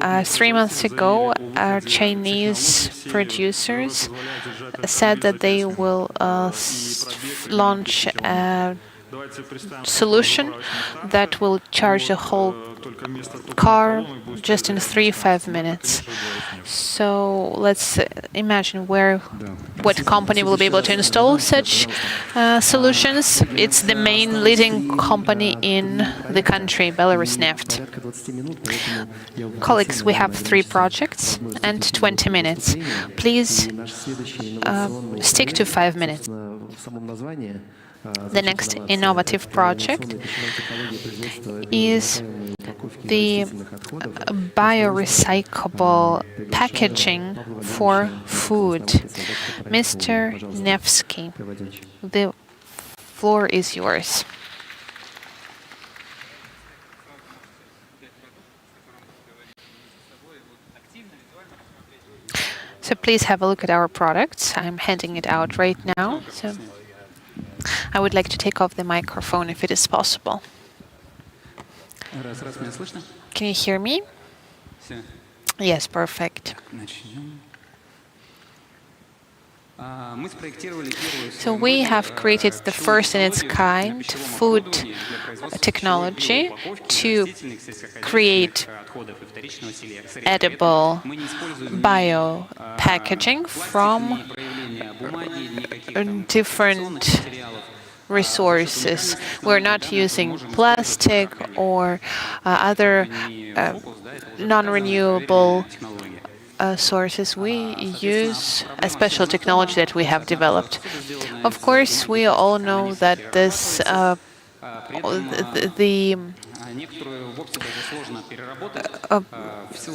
3 months ago, our Chinese producers said that they will launch a solution that will charge the whole car just in 3-5 minutes. So let's imagine what company will be able to install such solutions. It's the main leading company in the country, Belarus Neft. Colleagues, we have 3 projects and 20 minutes. Please stick to 5 minutes. The next innovative project is the biorecyclable packaging for food. Mr. Nevsky, the floor is yours. So please have a look at our products. I'm handing it out right now. So I would like to take off the microphone if it is possible. Can you hear me? Yes, perfect. So we have created the first in its kind food technology to create edible bio packaging from different resources. We're not using plastic or other non-renewable sources. We use a special technology that we have developed. Of course, we all know that this the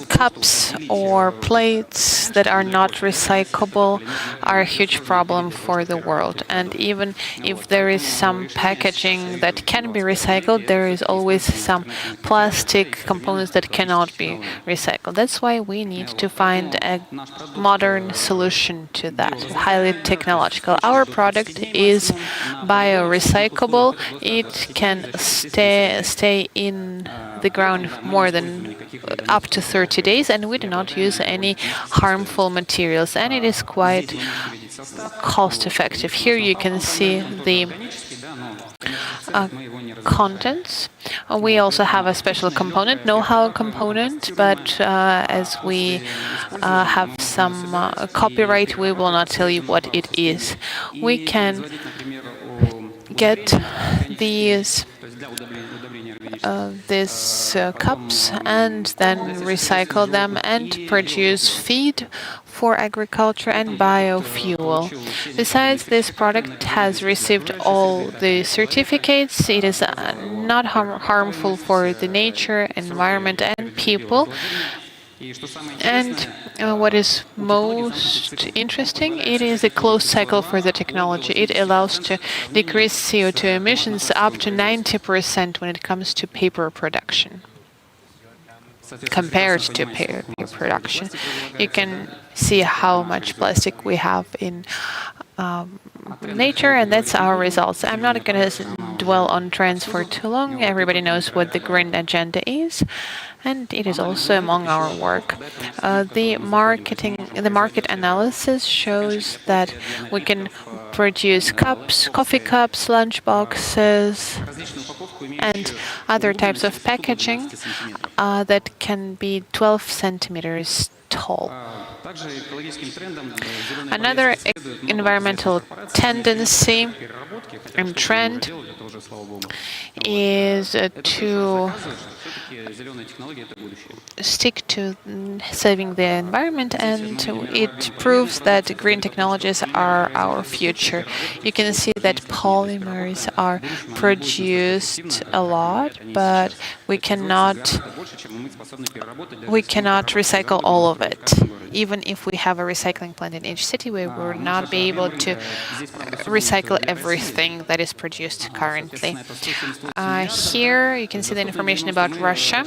cups or plates that are not recyclable are a huge problem for the world. And even if there is some packaging that can be recycled, there is always some plastic components that cannot be recycled. That's why we need to find a modern solution to that, highly technological. Our product is biorecyclable. It can stay in the ground more than up to 30 days, and we do not use any harmful materials, and it is quite cost effective. Here you can see the contents. We also have a special component, know-how component, but as we have some copyright, we will not tell you what it is. We can get these cups and then recycle them and produce feed for agriculture and biofuel. Besides, this product has received all the certificates. It is not harmful for the nature, environment, and people. And what is most interesting, it is a closed cycle for the technology. It allows to decrease CO2 emissions up to 90% when it comes to paper production. Compared to paper production, you can see how much plastic we have in nature, and that's our results. I'm not going to dwell on trends for too long. Everybody knows what the green agenda is, and it is also among our work. The market analysis shows that we can produce cups, coffee cups, lunch boxes, and other types of packaging that can be 12 centimeters tall. Another environmental tendency and trend is to stick to saving the environment, and it proves that green technologies are our future. You can see that polymers are produced a lot, but we cannot recycle all of it. Even if we have a recycling plant in each city, we will not be able to recycle everything that is produced currently. Here you can see the information about Russia.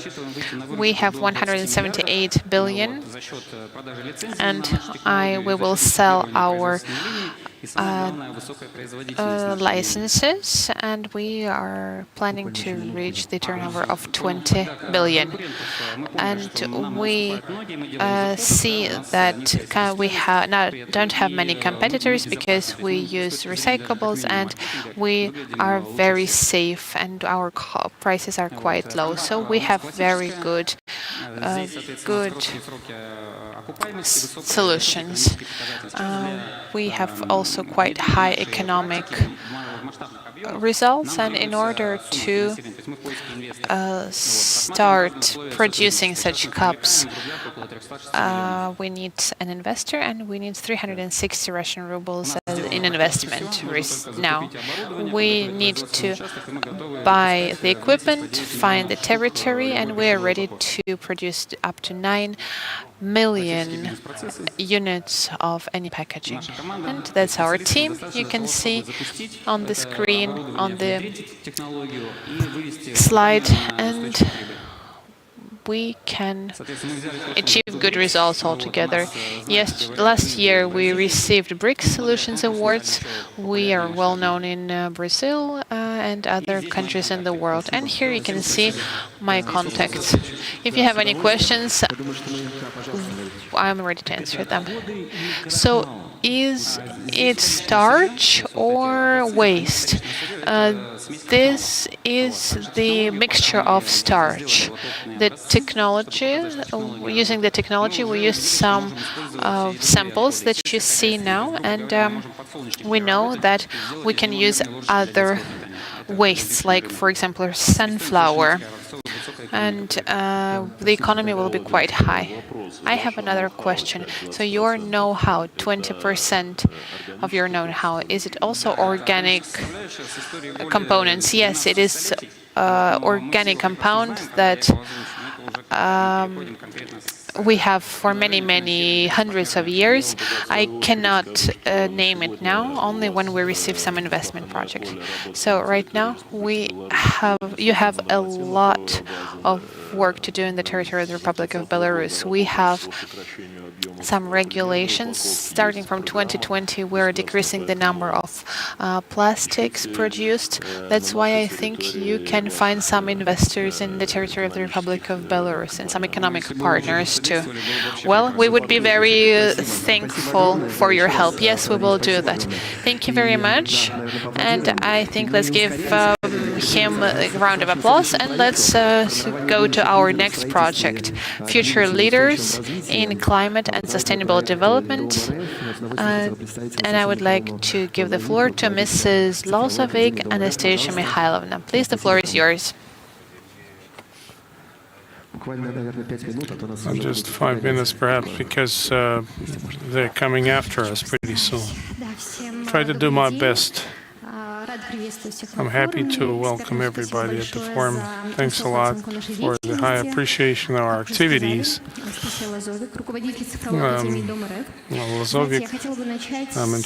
We have 178 billion, and we will sell our licenses, and we are planning to reach the turnover of 20 billion. And we see that we don't have many competitors because we use recyclables, and we are very safe, and our prices are quite low. So we have very good solutions. We have also quite high economic results, and in order to start producing such cups, we need an investor, and we need 360 Russian rubles in investment now. We need to buy the equipment, find the territory, and we are ready to produce up to 9 million units of any packaging. And that's our team. You can see on the screen, on the slide, and we can achieve good results altogether. Yes, last year we received BRICS Solutions Awards. We are well known in Brazil and other countries in the world. And here you can see my contacts. If you have any questions, I'm ready to answer them. So, is it starch or waste? This is the mixture of starch. The technology, using the technology, we used some samples that you see now, and we know that we can use other wastes, like, for example, sunflower, and the economy will be quite high. I have another question. So your know-how, 20% of your know-how, is it also organic components? Yes, it is organic compound that we have for many, many hundreds of years. I cannot name it now, only when we receive some investment project. So right now you have a lot of work to do in the territory of the Republic of Belarus. We have some regulations. Starting from 2020, we're decreasing the number of plastics produced. That's why I think you can find some investors in the territory of the Republic of Belarus and some economic partners too. Well, we would be very thankful for your help. Yes, we will do that. Thank you very much. And I think let's give him a round of applause, and let's go to our next project, Future Leaders in Climate and Sustainable Development. And I would like to give the floor to Mrs. Lauzovic Anastasia Mikhailovna. Please, the floor is yours. Just 5 minutes, perhaps, because they're coming after us pretty soon. Try to do my best. I'm happy to welcome everybody at the forum. Thanks a lot for the high appreciation of our activities. Lazovic, I'm in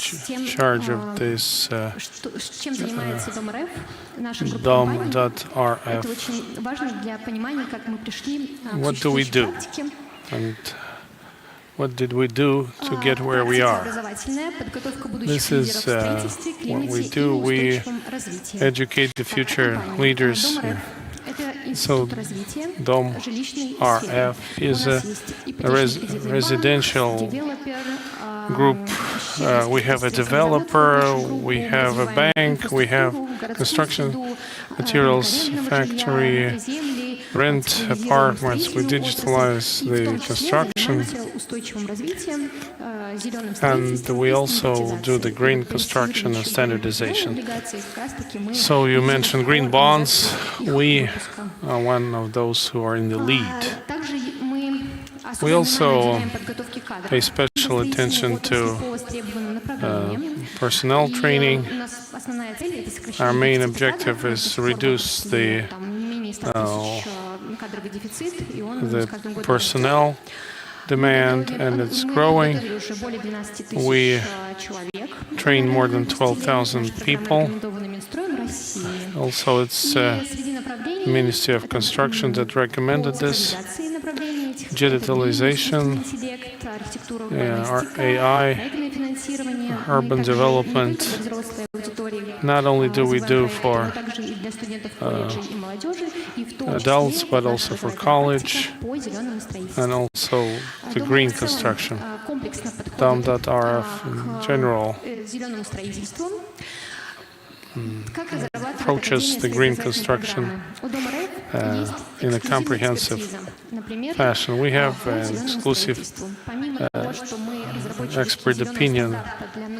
charge of this DOM.RF. What do we do? And what did we do to get where we are? This is what we do. We educate the future leaders. So DOM.RF is a residential group. We have a developer, we have a bank, we have construction materials factory, rent apartments, we digitalize the construction, and we also do the green construction and standardization. So you mentioned green bonds. We are one of those who are in the lead. We also pay special attention to personnel training. Our main objective is to reduce the personnel demand, and it's growing. We train more than 12,000 people. Also, it's the Ministry of Construction that recommended this. Digitalization, AI, urban development. Not only do we do for adults, but also for college, and also the green construction. DOM.RF in general approaches the green construction in a comprehensive fashion. We have an exclusive expert opinion.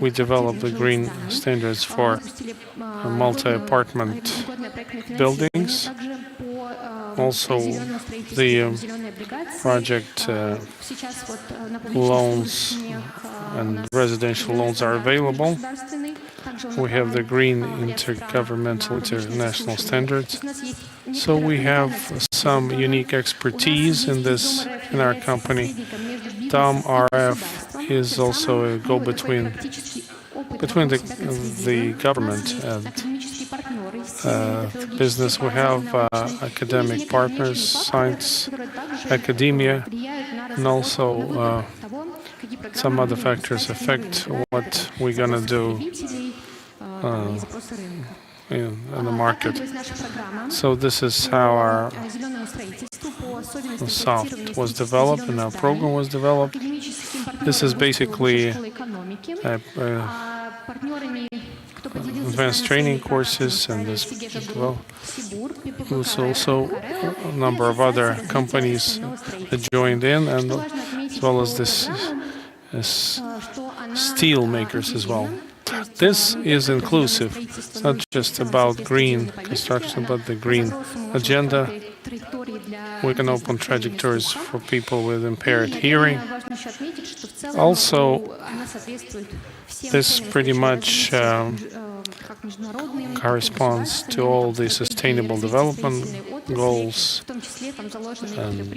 We develop the green standards for multi-apartment buildings. Also, the project loans and residential loans are available. We have the green intergovernmental international standards. So we have some unique expertise in this in our company. DOM.RF is also a go-between between the government and business. We have academic partners, science, academia, and also some other factors affect what we're going to do in the market. So this is how our soft was developed and our program was developed. This is basically advanced training courses, and this was also a number of other companies that joined in, and as well as this steel makers as well. This is inclusive. It's not just about green construction, but the green agenda. We can open trajectories for people with impaired hearing. Also, this pretty much corresponds to all the sustainable development goals and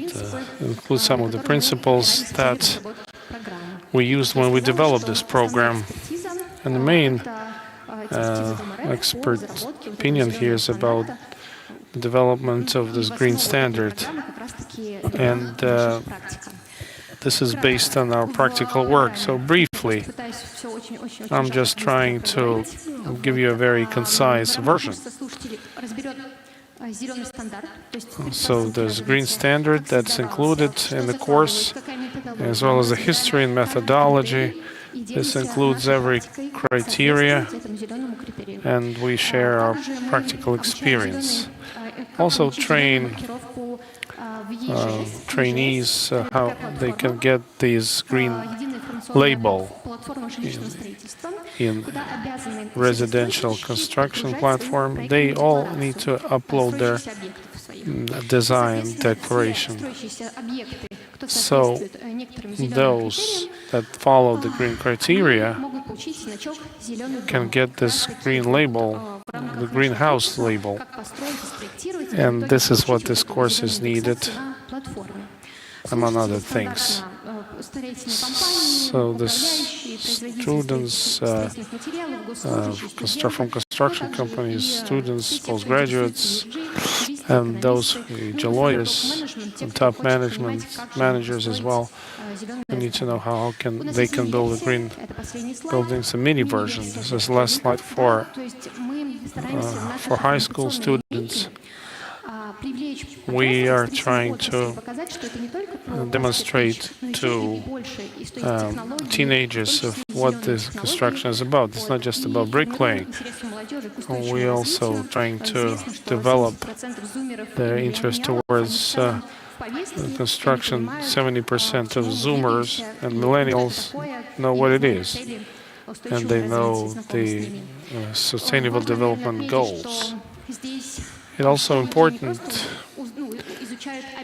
includes some of the principles that we used when we developed this program. And the main expert opinion here is about the development of this green standard. And this is based on our practical work. So briefly, I'm just trying to give you a very concise version. So there's a green standard that's included in the course, as well as the history and methodology. This includes every criteria, and we share our practical experience. Also train trainees how they can get this green label in residential construction platform. They all need to upload their design declaration. So those that follow the green criteria can get this green label, the greenhouse label. And this is what this course is needed, among other things. So the students from construction companies, students, postgraduates, and those lawyers and top managers as well, we need to know how they can build a green building. It's a mini version. This is less like for high school students. We are trying to demonstrate to teenagers of what this construction is about. It's not just about bricklaying. We're also trying to develop their interest towards construction. 70% of Zoomers and millennials know what it is, and they know the sustainable development goals. It's also important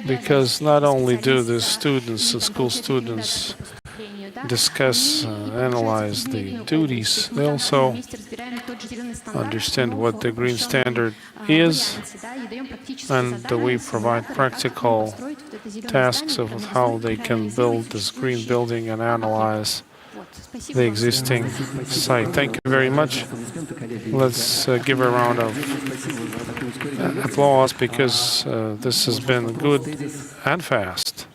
because not only do the students and school students discuss, analyze the duties, they also understand what the green standard is, and we provide practical tasks of how they can build this green building and analyze the existing site. Thank you very much. Let's give a round of applause because this has been good and fast.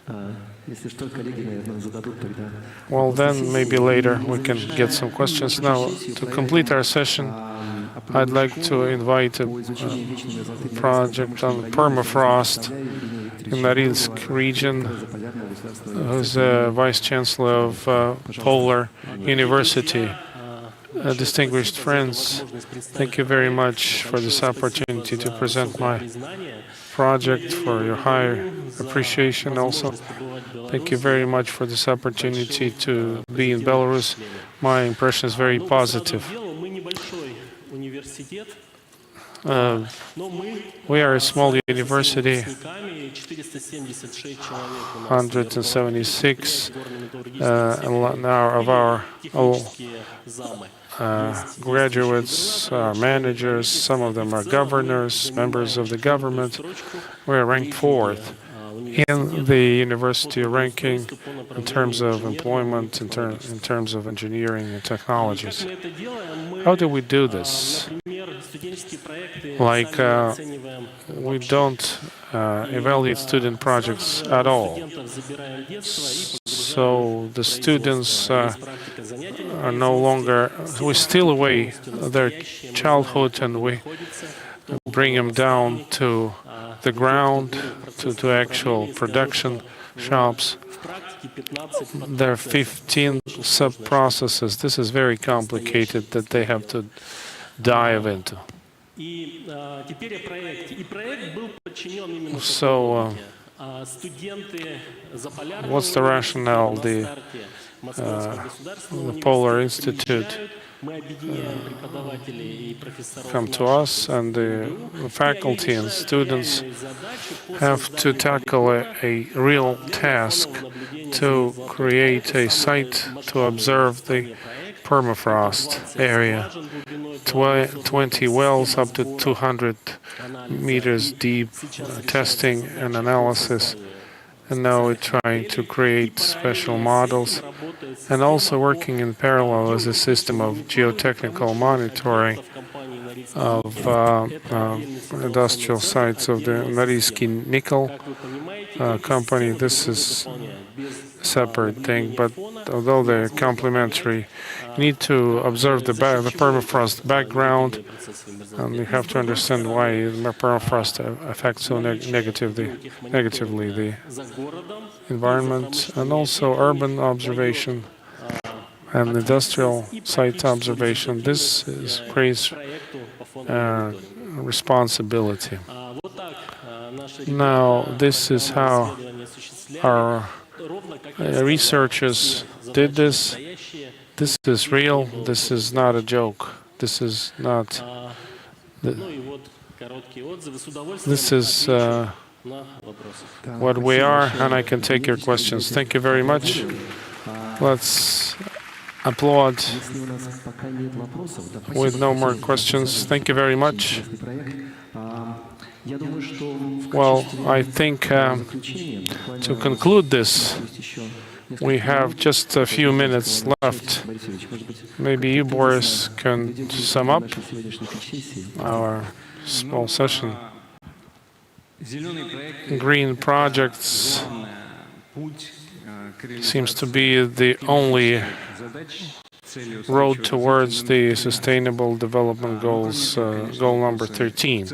Well, then maybe later we can get some questions. Now, to complete our session, I'd like to invite a project on permafrost in Norilsk region, who's the Vice Chancellor of Polar University. Distinguished friends, thank you very much for this opportunity to present my project, for your high appreciation also. Thank you very much for this opportunity to be in Belarus. My impression is very positive. We are a small university, 176 now of our graduates are managers, some of them are governors, members of the government. We are ranked 4th in the university ranking in terms of employment, in terms of engineering and technologies. How do we do this? Like, we don't evaluate student projects at all. So the students are no longer, we steal away their childhood and we bring them down to the ground, to actual production shops. There are 15 sub-processes. This is very complicated that they have to dive into. So, what's the rationale? The Polar Institute come to us, and the faculty and students have to tackle a real task to create a site to observe the permafrost area. 20 wells up to 200 meters deep, testing and analysis. And now we're trying to create special models and also working in parallel as a system of geotechnical monitoring of industrial sites of the Norilsk nickel company. This is a separate thing, but although they're complementary, you need to observe the permafrost background, and you have to understand why the permafrost affects so negatively the environment, and also urban observation and industrial site observation. This creates responsibility. Now, this is how our researchers did this. This is real. This is not a joke. This is not. This is what we are, and I can take your questions. Thank you very much. Let's applaud with no more questions. Thank you very much. Well, I think to conclude this, we have just a few minutes left. Maybe you, Boris, can sum up our small session. Green projects seems to be the only road towards the Sustainable Development Goals, goal number 13.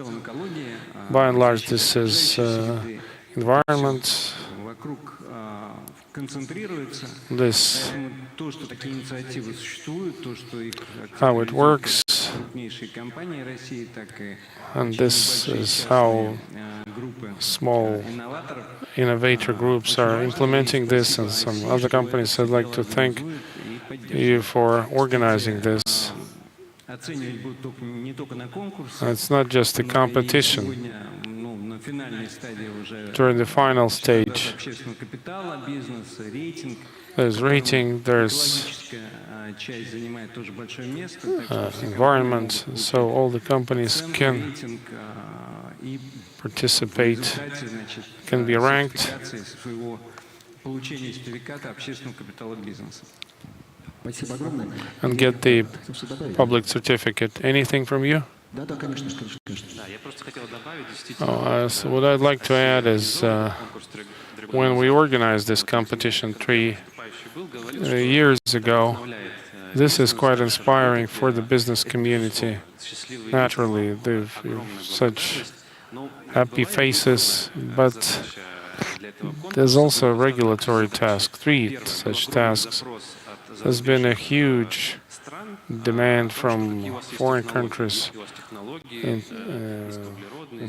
By and large, this is environment, this, how it works, and this is how small innovator groups are implementing this, and some other companies. I'd like to thank you for organizing this. It's not just a competition. During the final stage, there's rating, there's environment, so all the companies can participate, can be ranked. And get the public certificate. Anything from you? So what I'd like to add is when we organized this competition 3 years ago, this is quite inspiring for the business community. Naturally, they've such happy faces, but there's also a regulatory task, 3 such tasks. There's been a huge demand from foreign countries in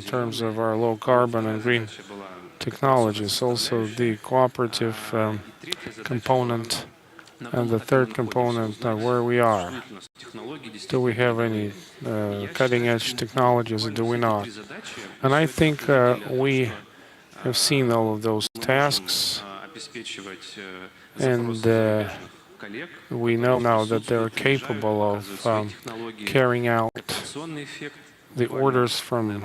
terms of our low carbon and green technologies. Also the cooperative component and the third component, where we are. Do we have any cutting edge technologies or do we not? And I think we have seen all of those tasks, and we know now that they're capable of carrying out the orders from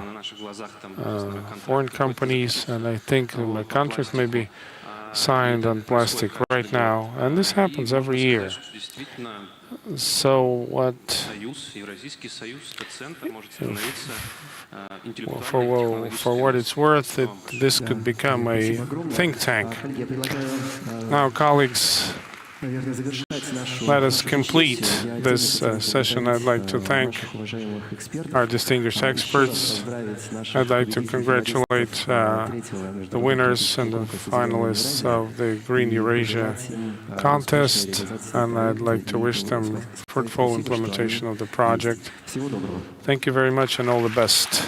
foreign companies, and I think the countries may be signed on plastic right now, and this happens every year. So what, for what it's worth, this could become a think tank. Now, colleagues, наверное, завершать нашу Let us complete дискуссию. this session. I'd like to thank наших уважаемых экспертов. our distinguished experts. I'd like to congratulate the winners and the finalists of the Green Eurasia contest, and I'd like to wish them fruitful implementation of the project. Всего доброго. Thank you very much and all the best.